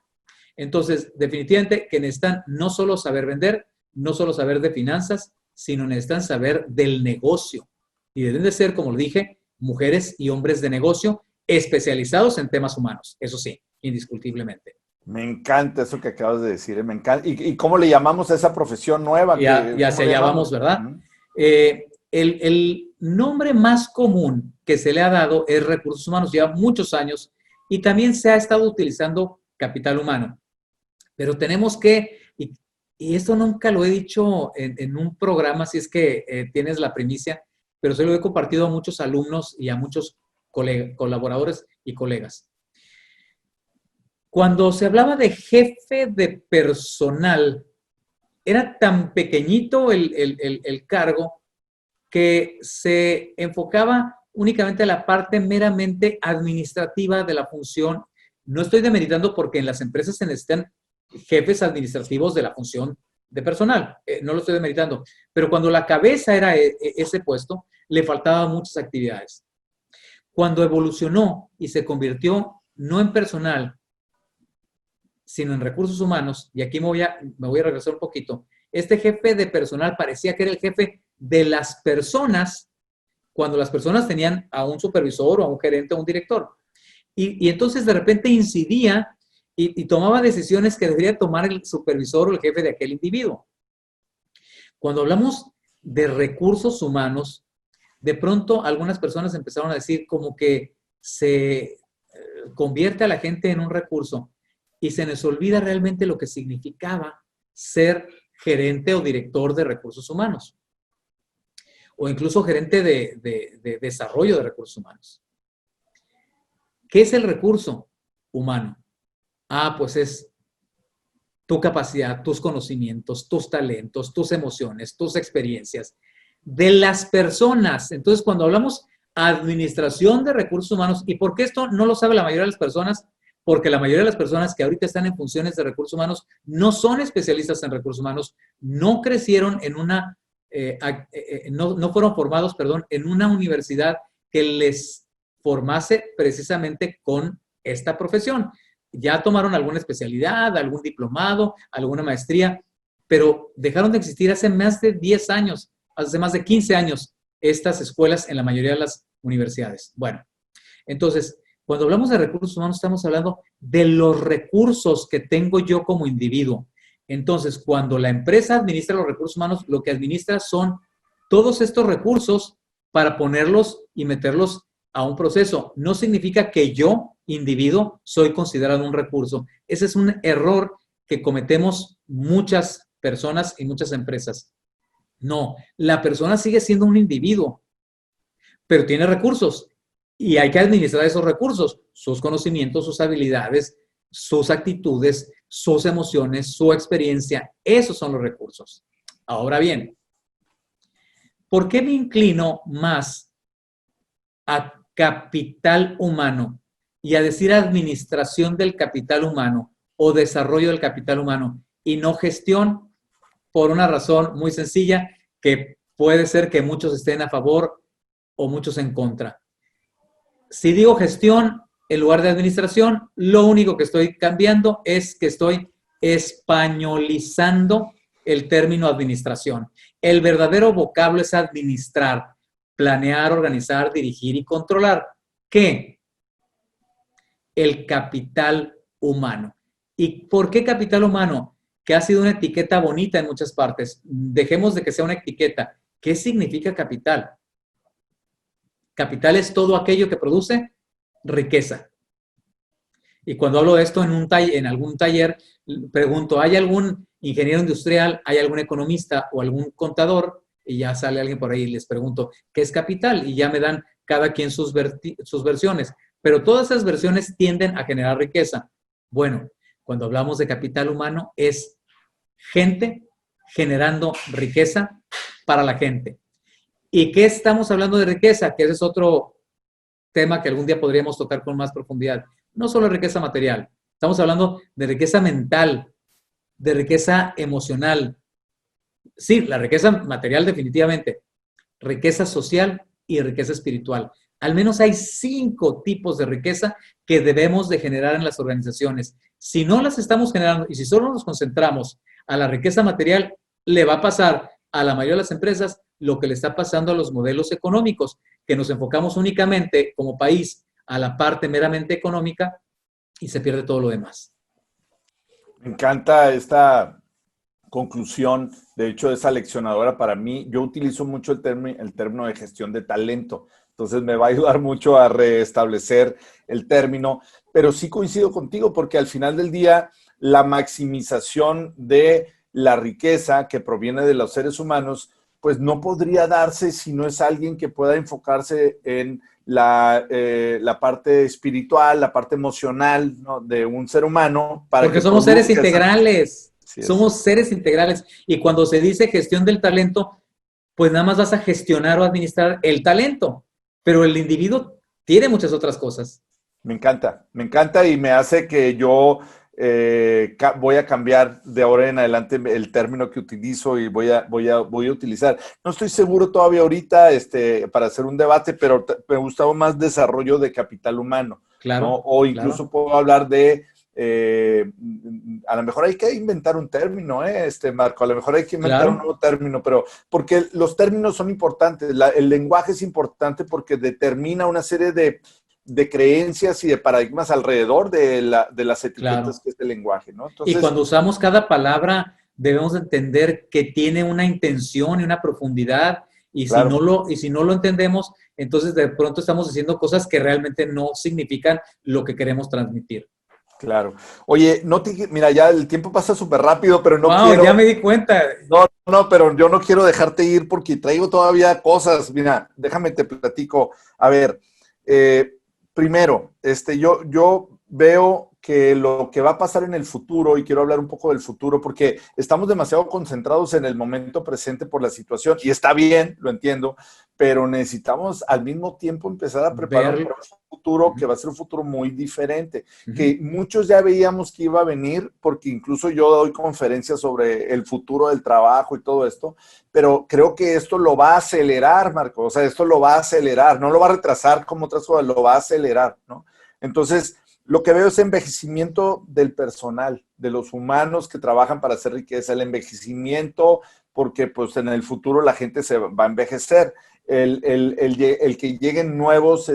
Entonces, definitivamente que necesitan no solo saber vender, no solo saber de finanzas, sino necesitan saber del negocio. Y deben de ser, como lo dije, mujeres y hombres de negocio especializados en temas humanos. Eso sí, indiscutiblemente. Me encanta eso que acabas de decir. Me encanta. ¿Y cómo le llamamos a esa profesión nueva? Ya hacia allá vamos, ¿verdad? El nombre más común que se le ha dado es recursos humanos, lleva muchos años y también se ha estado utilizando capital humano. Pero tenemos que, y esto nunca lo he dicho en un programa, si es que tienes la primicia, pero se lo he compartido a muchos alumnos y a muchos colaboradores y colegas. Cuando se hablaba de jefe de personal, era tan pequeñito el cargo que se enfocaba únicamente a la parte meramente administrativa de la función. No estoy demeritando porque en las empresas se necesitan jefes administrativos de la función de personal, no lo estoy demeritando, pero cuando la cabeza era ese puesto, le faltaban muchas actividades. Cuando evolucionó y se convirtió no en personal, sino en recursos humanos, y aquí me voy a regresar un poquito, este jefe de personal parecía que era el jefe de las personas, cuando las personas tenían a un supervisor o a un gerente o a un director. Y entonces de repente incidía y tomaba decisiones que debería tomar el supervisor o el jefe de aquel individuo. Cuando hablamos de recursos humanos, de pronto algunas personas empezaron a decir como que se convierte a la gente en un recurso y se nos olvida realmente lo que significaba ser gerente o director de recursos humanos o incluso gerente de desarrollo de recursos humanos. ¿Qué es el recurso humano? Pues es tu capacidad, tus conocimientos, tus talentos, tus emociones, tus experiencias de las personas. Entonces, cuando hablamos administración de recursos humanos, ¿y por qué esto no lo sabe la mayoría de las personas? Porque la mayoría de las personas que ahorita están en funciones de recursos humanos no son especialistas en recursos humanos, no crecieron en una, no fueron formados, perdón, en una universidad que les formase precisamente con esta profesión. Ya tomaron alguna especialidad, algún diplomado, alguna maestría, pero dejaron de existir hace más de 10 años, hace más de 15 años, estas escuelas en la mayoría de las universidades. Bueno, entonces, cuando hablamos de recursos humanos, estamos hablando de los recursos que tengo yo como individuo. Entonces, cuando la empresa administra los recursos humanos, lo que administra son todos estos recursos para ponerlos y meterlos a un proceso. No significa que yo, individuo, soy considerado un recurso. Ese es un error que cometemos muchas personas y muchas empresas. No, la persona sigue siendo un individuo, pero tiene recursos y hay que administrar esos recursos, sus conocimientos, sus habilidades, sus actitudes, sus emociones, su experiencia. Esos son los recursos. Ahora bien, ¿por qué me inclino más a capital humano y a decir administración del capital humano o desarrollo del capital humano y no gestión? Por una razón muy sencilla, que puede ser que muchos estén a favor o muchos en contra. Si digo gestión en lugar de administración, lo único que estoy cambiando es que estoy españolizando el término administración. El verdadero vocablo es administrar, planear, organizar, dirigir y controlar. ¿Qué? El capital humano. ¿Y por qué capital humano? Que ha sido una etiqueta bonita en muchas partes. Dejemos de que sea una etiqueta. ¿Qué significa capital? Capital es todo aquello que produce riqueza. Y cuando hablo de esto en algún taller, pregunto, ¿hay algún ingeniero industrial, hay algún economista o algún contador? Y ya sale alguien por ahí y les pregunto, ¿qué es capital? Y ya me dan cada quien sus versiones. Pero todas esas versiones tienden a generar riqueza. Bueno, cuando hablamos de capital humano es gente generando riqueza para la gente. ¿Y qué estamos hablando de riqueza? Que ese es otro tema que algún día podríamos tocar con más profundidad. No solo riqueza material, estamos hablando de riqueza mental, de riqueza emocional. Sí, la riqueza material definitivamente, riqueza social y riqueza espiritual. Al menos hay 5 tipos de riqueza que debemos de generar en las organizaciones. Si no las estamos generando y si solo nos concentramos a la riqueza material, le va a pasar a la mayoría de las empresas lo que le está pasando a los modelos económicos, que nos enfocamos únicamente como país a la parte meramente económica y se pierde todo lo demás. Me encanta esta conclusión, de hecho es aleccionadora para mí. Yo utilizo mucho el término de gestión de talento, entonces me va a ayudar mucho a restablecer el término, pero sí coincido contigo porque al final del día la maximización de la riqueza que proviene de los seres humanos, pues no podría darse si no es alguien que pueda enfocarse en la parte espiritual, la parte emocional, ¿no?, de un ser humano. Porque somos seres integrales. Somos seres integrales. Y cuando se dice gestión del talento, pues nada más vas a gestionar o administrar el talento. Pero el individuo tiene muchas otras cosas. Me encanta y me hace que yo voy a cambiar de ahora en adelante el término que utilizo y voy a utilizar. No estoy seguro todavía ahorita para hacer un debate, pero me gustaba más desarrollo de capital humano. Claro. ¿No? O incluso puedo hablar de a lo mejor hay que inventar un término, Marco, a lo mejor hay que inventar Claro. un nuevo término, pero porque los términos son importantes, el lenguaje es importante porque determina una serie de creencias y de paradigmas alrededor de las etiquetas Claro. que es el lenguaje, ¿no? Y Entonces, cuando usamos cada palabra, debemos entender que tiene una intención y una profundidad, claro. y si no lo entendemos, entonces de pronto estamos haciendo cosas que realmente no significan lo que queremos transmitir. Claro. Oye, mira, ya el tiempo pasa súper rápido, pero no Wow, quiero, ya me di cuenta. no, pero yo no quiero dejarte ir porque traigo todavía cosas. Mira, déjame te platico. A ver, primero, yo veo que lo que va a pasar en el futuro, y quiero hablar un poco del futuro, porque estamos demasiado concentrados en el momento presente por la situación, y está bien, lo entiendo, pero necesitamos al mismo tiempo empezar a prepararnos Ver. para un futuro que va a ser un futuro muy diferente, Uh-huh. que muchos ya veíamos que iba a venir, porque incluso yo doy conferencias sobre el futuro del trabajo y todo esto, pero creo que esto lo va a acelerar, Marco, o sea, esto lo va a acelerar, no lo va a retrasar como otras cosas, lo va a acelerar, ¿no? Entonces, lo que veo es envejecimiento del personal, de los humanos que trabajan para hacer riqueza, el envejecimiento, porque pues en el futuro la gente se va a envejecer, el que lleguen nuevos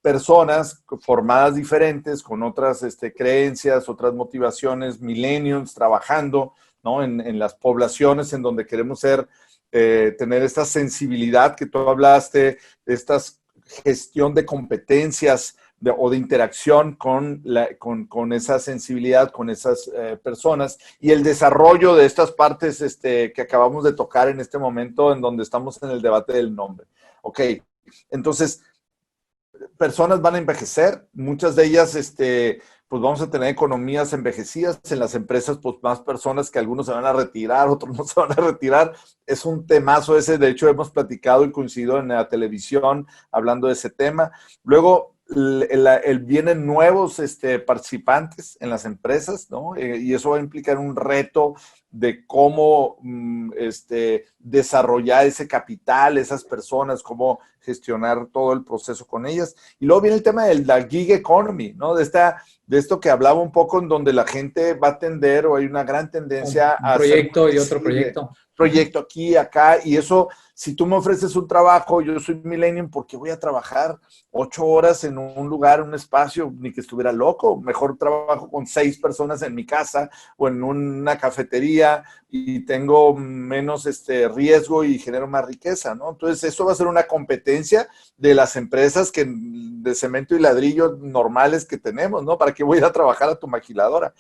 personas formadas diferentes, con otras creencias, otras motivaciones, millennials trabajando, ¿no? En las poblaciones en donde queremos tener esta sensibilidad que tú hablaste, esta gestión de competencias o de interacción con esa sensibilidad, con esas personas, y el desarrollo de estas partes que acabamos de tocar en este momento en donde estamos en el debate del nombre. Ok, entonces, personas van a envejecer, muchas de ellas, pues vamos a tener economías envejecidas, en las empresas, pues más personas que algunos se van a retirar, otros no se van a retirar. Es un temazo ese, de hecho hemos platicado y coincidido en la televisión hablando de ese tema. Luego, vienen nuevos participantes en las empresas, ¿no? Y eso va a implicar un reto de cómo desarrollar ese capital, esas personas, cómo gestionar todo el proceso con ellas. Y luego viene el tema de la gig economy, ¿no? De esto que hablaba un poco, en donde la gente va a tender, o hay una gran tendencia Un a ser proyecto y otro flexible, proyecto. proyecto aquí, acá, y eso, si tú me ofreces un trabajo, yo soy millennial, ¿por qué voy a trabajar 8 horas en un lugar, un espacio, ni que estuviera loco? Mejor trabajo con 6 personas en mi casa o en una cafetería y tengo menos riesgo y genero más riqueza, ¿no? Entonces, eso va a ser una competencia de las empresas de cemento y ladrillo normales que tenemos, ¿no? ¿Para qué voy a ir a trabajar a tu maquiladora?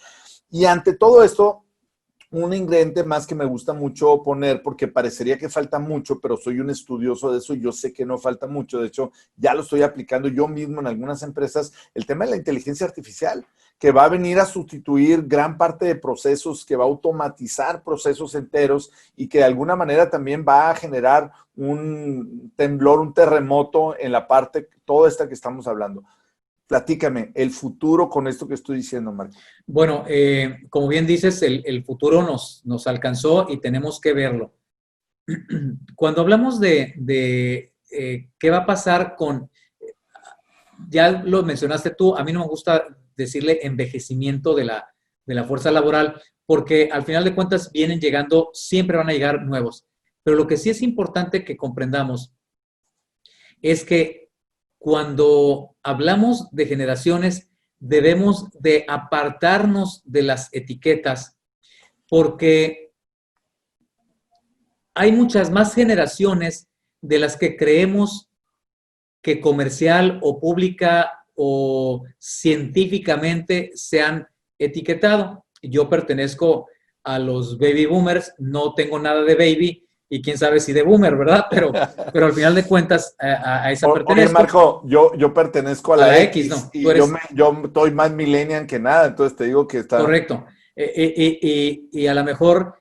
Y ante todo esto, un ingrediente más que me gusta mucho poner, porque parecería que falta mucho, pero soy un estudioso de eso y yo sé que no falta mucho. De hecho, ya lo estoy aplicando yo mismo en algunas empresas, el tema de la inteligencia artificial, que va a venir a sustituir gran parte de procesos, que va a automatizar procesos enteros y que de alguna manera también va a generar un temblor, un terremoto en la parte, toda esta que estamos hablando. Platícame, el futuro con esto que estoy diciendo, Marco. Bueno, como bien dices, el futuro nos alcanzó y tenemos que verlo. Cuando hablamos de qué va a pasar con, ya lo mencionaste tú, a mí no me gusta decirle envejecimiento de la fuerza laboral, porque al final de cuentas vienen llegando, siempre van a llegar nuevos. Pero lo que sí es importante que comprendamos es que cuando hablamos de generaciones, debemos de apartarnos de las etiquetas, porque hay muchas más generaciones de las que creemos que comercial o pública o científicamente se han etiquetado. Yo pertenezco a los baby boomers, no tengo nada de baby y quién sabe si de boomer, ¿verdad? Pero al final de cuentas a esa Oye, pertenezco. Marco, yo pertenezco a A la la X, X no, tú y yo, eres yo estoy más millennial que nada, entonces te digo que está... correcto. Y a lo mejor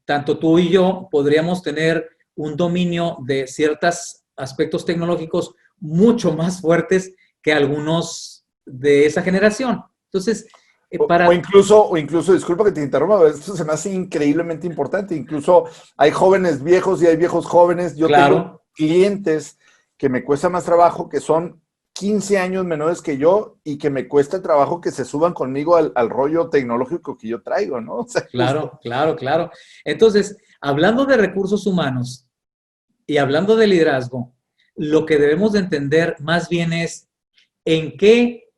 tanto tú y yo podríamos tener un dominio de ciertos aspectos tecnológicos mucho más fuertes que algunos de esa generación. Entonces, para... O incluso, disculpa que te interrumpa, esto se me hace increíblemente importante. Incluso hay jóvenes viejos y hay viejos jóvenes. Yo tengo Claro, clientes que me cuesta más trabajo, que son 15 años menores que yo y que me cuesta trabajo que se suban conmigo al rollo tecnológico que yo traigo, ¿no? O sea, Claro, claro, claro. Entonces, hablando de recursos humanos y hablando de liderazgo, lo que debemos de entender más bien es en qué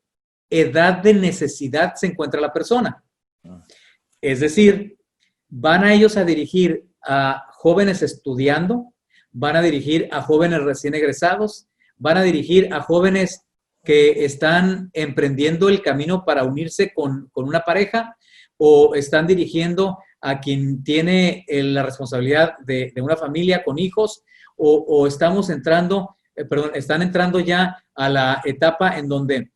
edad de necesidad se encuentra la persona. Es decir, van a ellos a dirigir a jóvenes estudiando, van a dirigir a jóvenes recién egresados, van a dirigir a jóvenes que están emprendiendo el camino para unirse con una pareja, o están dirigiendo a quien tiene la responsabilidad de una familia con hijos, o estamos entrando, están entrando ya a la etapa en donde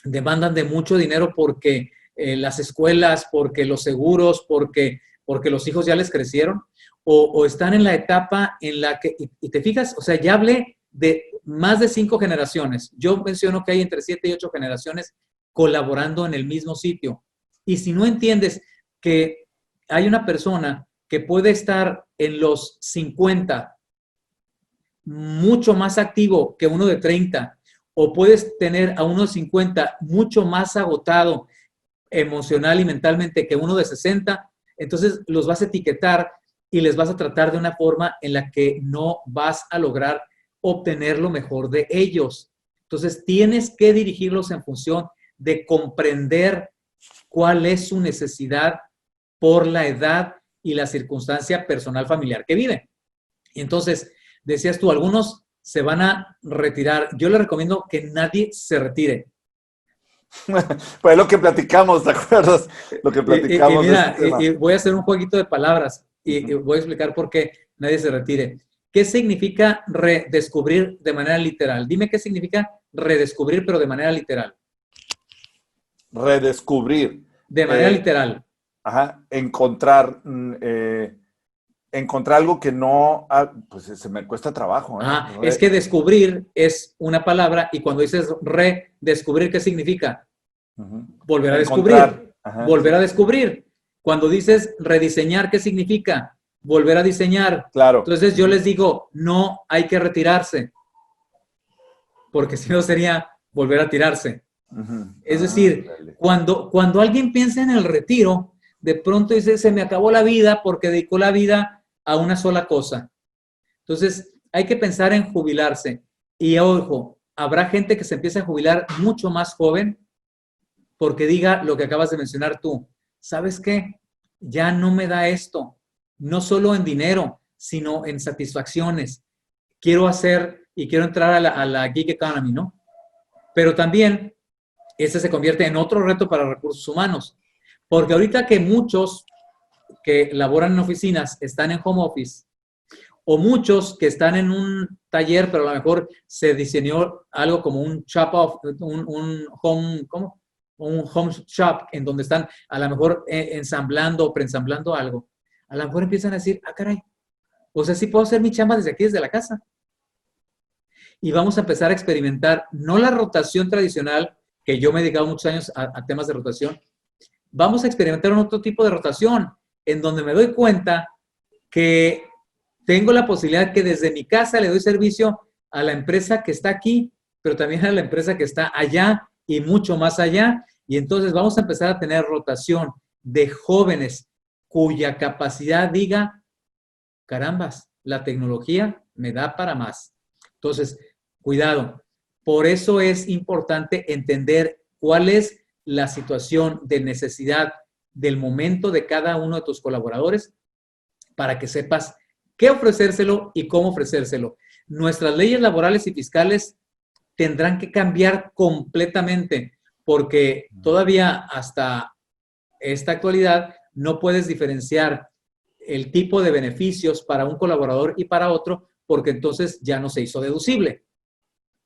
demandan de mucho dinero porque las escuelas, porque los seguros, porque los hijos ya les crecieron, o están en la etapa en la que, y te fijas, o sea, ya hablé de más de 5 generaciones. Yo menciono que hay entre 7 y 8 generaciones colaborando en el mismo sitio. Y si no entiendes que hay una persona que puede estar en los 50 mucho más activo que uno de 30, o puedes tener a uno de 50 mucho más agotado emocional y mentalmente que uno de 60, entonces los vas a etiquetar y les vas a tratar de una forma en la que no vas a lograr obtener lo mejor de ellos. Entonces tienes que dirigirlos en función de comprender cuál es su necesidad por la edad y la circunstancia personal familiar que viven. Y entonces, decías tú, algunos se van a retirar. Yo les recomiendo que nadie se retire. Pues lo que platicamos, ¿te acuerdas? Lo que platicamos. Y mira, voy a hacer un jueguito de palabras y voy a explicar por qué nadie se retire. ¿Qué significa redescubrir de manera literal? Dime qué significa redescubrir, pero de manera literal. Redescubrir. De manera literal. Ajá, encontrar algo que no, pues se me cuesta trabajo. Es que descubrir es una palabra y cuando dices redescubrir, ¿qué significa? Volver a descubrir. Volver a descubrir. Cuando dices rediseñar, ¿qué significa? Volver a diseñar. Claro. Entonces yo les digo, no hay que retirarse, porque si no sería volver a tirarse. Es decir, cuando alguien piensa en el retiro, de pronto dice, se me acabó la vida porque dedicó la vida a una sola cosa. Entonces, hay que pensar en jubilarse. Y ojo, habrá gente que se empieza a jubilar mucho más joven porque diga lo que acabas de mencionar tú. ¿Sabes qué? Ya no me da esto. No solo en dinero, sino en satisfacciones. Quiero hacer y quiero entrar a la gig economy, ¿no? Pero también, ese se convierte en otro reto para recursos humanos. Porque ahorita que muchos que laboran en oficinas están en home office, o muchos que están en un taller, pero a lo mejor se diseñó algo como un shop off, un home, ¿cómo? Un home shop, en donde están a lo mejor ensamblando o preensamblando algo. A lo mejor empiezan a decir, caray, o sea, sí puedo hacer mi chamba desde aquí, desde la casa. Y vamos a empezar a experimentar, no la rotación tradicional, que yo me he dedicado muchos años a temas de rotación. Vamos a experimentar un otro tipo de rotación, en donde me doy cuenta que tengo la posibilidad que desde mi casa le doy servicio a la empresa que está aquí, pero también a la empresa que está allá y mucho más allá. Y entonces vamos a empezar a tener rotación de jóvenes cuya capacidad diga, carambas, la tecnología me da para más. Entonces, cuidado. Por eso es importante entender cuál es la situación de necesidad del momento de cada uno de tus colaboradores para que sepas qué ofrecérselo y cómo ofrecérselo. Nuestras leyes laborales y fiscales tendrán que cambiar completamente porque todavía hasta esta actualidad no puedes diferenciar el tipo de beneficios para un colaborador y para otro porque entonces ya no se hizo deducible.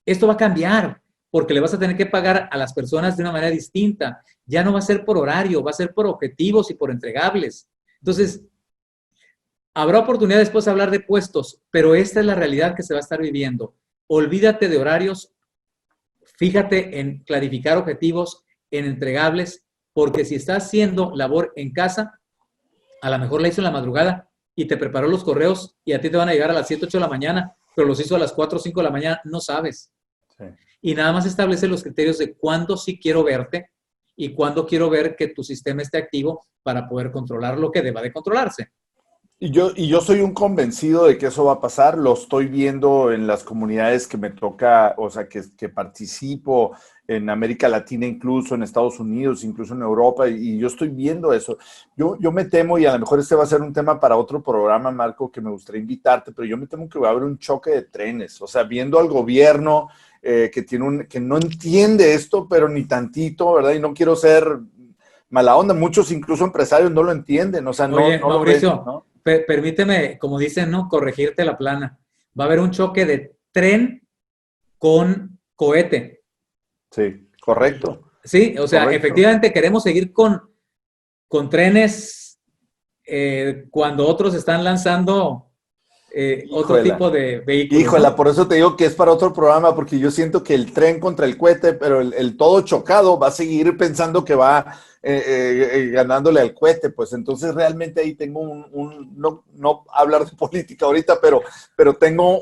Esto va a cambiar porque le vas a tener que pagar a las personas de una manera distinta. Ya no va a ser por horario, va a ser por objetivos y por entregables. Entonces, habrá oportunidad después de hablar de puestos, pero esta es la realidad que se va a estar viviendo. Olvídate de horarios, fíjate en clarificar objetivos, en entregables, porque si estás haciendo labor en casa, a lo mejor la hizo en la madrugada y te preparó los correos y a ti te van a llegar a las 7, 8 de la mañana, pero los hizo a las 4 o 5 de la mañana, no sabes. Sí. Y nada más establece los criterios de cuándo sí quiero verte y cuándo quiero ver que tu sistema esté activo para poder controlar lo que deba de controlarse. Y yo soy un convencido de que eso va a pasar, lo estoy viendo en las comunidades que me toca, o sea, que participo en América Latina, incluso en Estados Unidos, incluso en Europa, y yo estoy viendo eso. Yo me temo, y a lo mejor este va a ser un tema para otro programa, Marco, que me gustaría invitarte, pero yo me temo que va a haber un choque de trenes, o sea, viendo al gobierno que no entiende esto, pero ni tantito, ¿verdad? Y no quiero ser mala onda, muchos incluso empresarios no lo entienden, o sea, Oye, no lo ven, Mauricio, ¿no? permíteme, como dicen, ¿no? Corregirte la plana. Va a haber un choque de tren con cohete. Sí, correcto, Sí, o sea, correcto. efectivamente queremos seguir con trenes cuando otros están lanzando otro tipo Híjola, de vehículos, híjola, ¿no? por eso te digo que es para otro programa, porque yo siento que el tren contra el cohete, pero el todo chocado va a seguir pensando que va ganándole al cohete, pues entonces realmente ahí tengo no hablar de política ahorita, pero tengo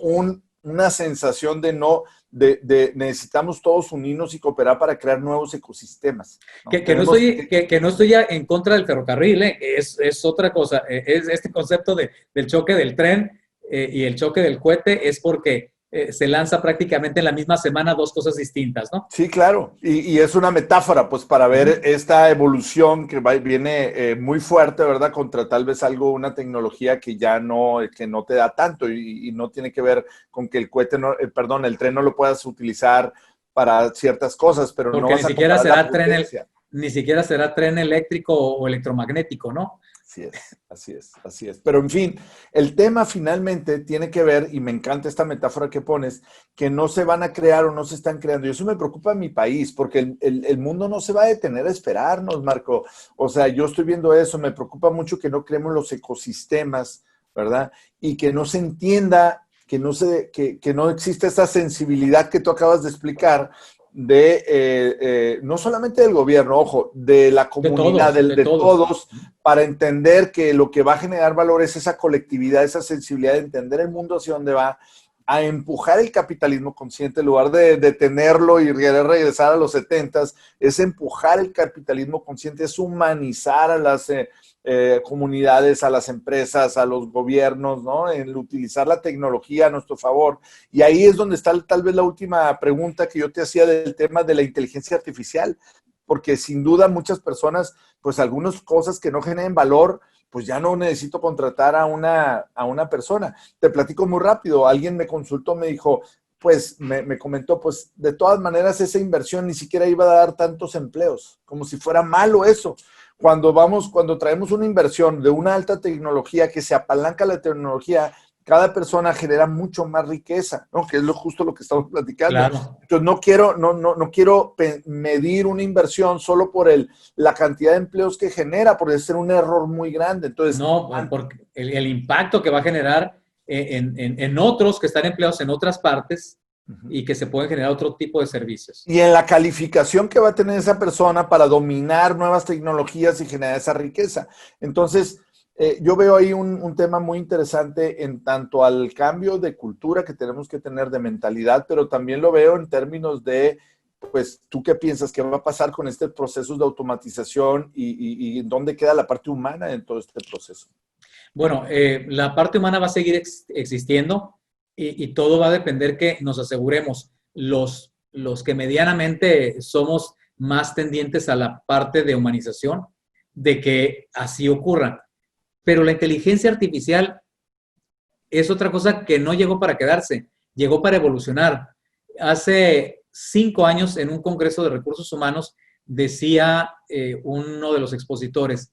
una sensación de no, de necesitamos todos unirnos y cooperar para crear nuevos ecosistemas, ¿no? Que no Tenemos estoy, que, que no estoy ya en contra del ferrocarril, es otra cosa. Es este concepto del choque del tren y el choque del cohete es porque se lanza prácticamente en la misma semana dos cosas distintas, ¿no? Sí, claro, y es una metáfora, pues, para Uh -huh. ver esta evolución viene muy fuerte, ¿verdad? Contra tal vez una tecnología que no te da tanto y no tiene que ver con que el cohete, perdón, el tren no lo puedas utilizar para ciertas cosas, pero no Porque vas a comparar la potencia. ni siquiera será tren eléctrico o electromagnético, ¿no? Así es, así es, así es. Pero en fin, el tema finalmente tiene que ver, y me encanta esta metáfora que pones, que no se van a crear o no se están creando. Y eso me preocupa en mi país, porque el mundo no se va a detener a esperarnos, Marco. O sea, yo estoy viendo eso, me preocupa mucho que no creemos los ecosistemas, ¿verdad? Y que no se entienda, que no existe esa sensibilidad que tú acabas de explicar no solamente del gobierno, ojo, de la comunidad, De de todos. todos, para entender que lo que va a generar valor es esa colectividad, esa sensibilidad de entender el mundo hacia dónde va, a empujar el capitalismo consciente, en lugar de detenerlo y regresar a los 70s, es empujar el capitalismo consciente, es humanizar a las comunidades, a las empresas, a los gobiernos, ¿no? En utilizar la tecnología a nuestro favor. Y ahí es donde está tal vez la última pregunta que yo te hacía del tema de la inteligencia artificial, porque sin duda muchas personas, pues algunas cosas que no generen valor, pues ya no necesito contratar a una persona. Te platico muy rápido, alguien me consultó, me dijo, pues me comentó, pues de todas maneras esa inversión ni siquiera iba a dar tantos empleos, como si fuera malo eso. Cuando traemos una inversión de una alta tecnología que se apalanca la tecnología, cada persona genera mucho más riqueza, ¿no? Que es justo lo que estamos platicando. Claro. Entonces, no quiero medir una inversión solo por la cantidad de empleos que genera, porque es un error muy grande. Entonces, No, porque el impacto que va a generar en otros que están empleados en otras partes y que se pueden generar otro tipo de servicios. y en la calificación que va a tener esa persona para dominar nuevas tecnologías y generar esa riqueza. Entonces, yo veo ahí un tema muy interesante en tanto al cambio de cultura que tenemos que tener, de mentalidad, pero también lo veo en términos de, pues, ¿tú qué piensas que va a pasar con este proceso de automatización y dónde queda la parte humana en todo este proceso? Bueno, la parte humana va a seguir existiendo y todo va a depender que nos aseguremos los que medianamente somos más tendientes a la parte de humanización, de que así ocurra. Pero la inteligencia artificial es otra cosa que no llegó para quedarse, llegó para evolucionar. Hace 5 años, en un congreso de recursos humanos, decía uno de los expositores,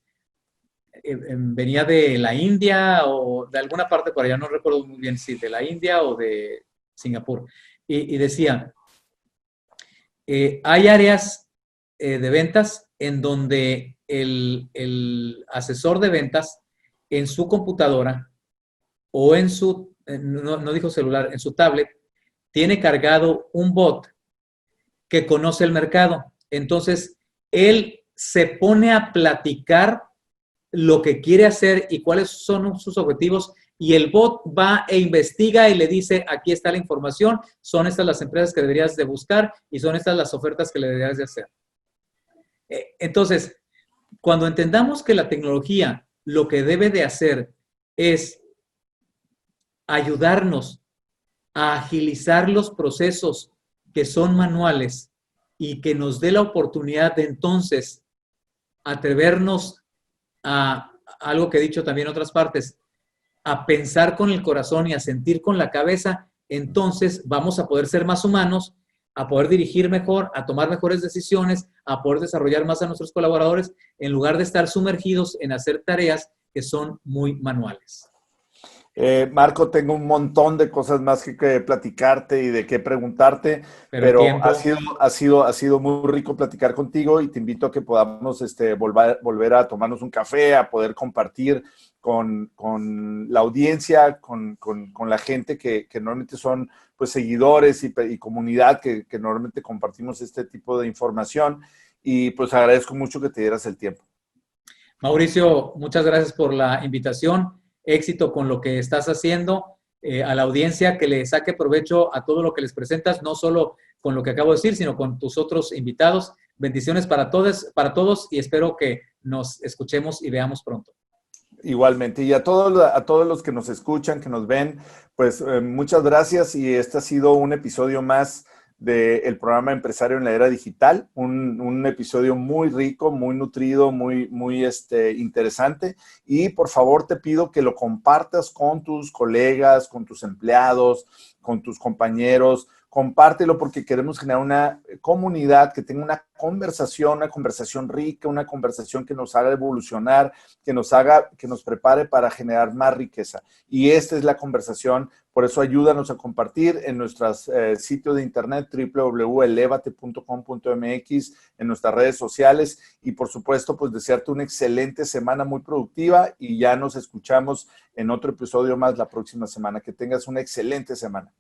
venía de la India o de alguna parte por allá, no recuerdo muy bien si de la India o de Singapur, y decía, hay áreas de ventas en donde el asesor de ventas en su computadora o en su, no dijo celular, en su tablet, tiene cargado un bot que conoce el mercado. Entonces, él se pone a platicar lo que quiere hacer y cuáles son sus objetivos y el bot va e investiga y le dice, aquí está la información, son estas las empresas que deberías de buscar y son estas las ofertas que le deberías de hacer. Entonces, cuando entendamos que la tecnología lo que debe de hacer es ayudarnos a agilizar los procesos que son manuales y que nos dé la oportunidad de entonces atrevernos a algo que he dicho también en otras partes, a pensar con el corazón y a sentir con la cabeza, entonces vamos a poder ser más humanos, a poder dirigir mejor, a tomar mejores decisiones, a poder desarrollar más a nuestros colaboradores, en lugar de estar sumergidos en hacer tareas que son muy manuales. Marco, tengo un montón de cosas más que platicarte y de qué preguntarte, pero ha sido muy rico platicar contigo y te invito a que podamos volver a tomarnos un café, a poder compartir con la audiencia, con la gente que normalmente son pues seguidores y comunidad que normalmente compartimos este tipo de información, y pues agradezco mucho que te dieras el tiempo. Mauricio, muchas gracias por la invitación. Éxito con lo que estás haciendo, a la audiencia que le saque provecho a todo lo que les presentas, no solo con lo que acabo de decir, sino con tus otros invitados. Bendiciones para todos y espero que nos escuchemos y veamos pronto. Igualmente, y a todos los que nos escuchan, que nos ven, pues muchas gracias, y este ha sido un episodio más del programa Empresario en la Era Digital, un episodio muy rico, muy nutrido, muy interesante, y por favor te pido que lo compartas con tus colegas, con tus empleados, con tus compañeros. Compártelo porque queremos generar una comunidad que tenga una conversación rica, una conversación que nos haga evolucionar, que nos prepare para generar más riqueza. Y esta es la conversación, por eso ayúdanos a compartir en nuestro sitio de internet www.elevate.com.mx, en nuestras redes sociales, y por supuesto, pues desearte una excelente semana muy productiva, y ya nos escuchamos en otro episodio más la próxima semana. Que tengas una excelente semana.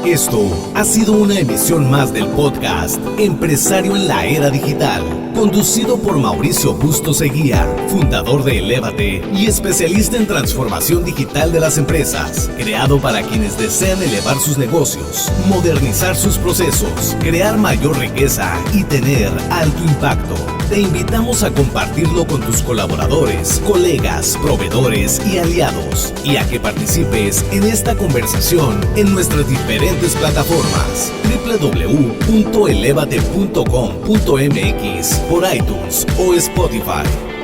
Esto ha sido una emisión más del podcast Empresario en la Era Digital, conducido por Mauricio Bustos Eguía, fundador de Elévate y especialista en transformación digital de las empresas, creado para quienes desean elevar sus negocios, modernizar sus procesos, crear mayor riqueza y tener alto impacto. Te invitamos a compartirlo con tus colaboradores, colegas, proveedores y aliados, y a que participes en esta conversación en nuestras diferentes plataformas www.elevate.com.mx, por iTunes o Spotify.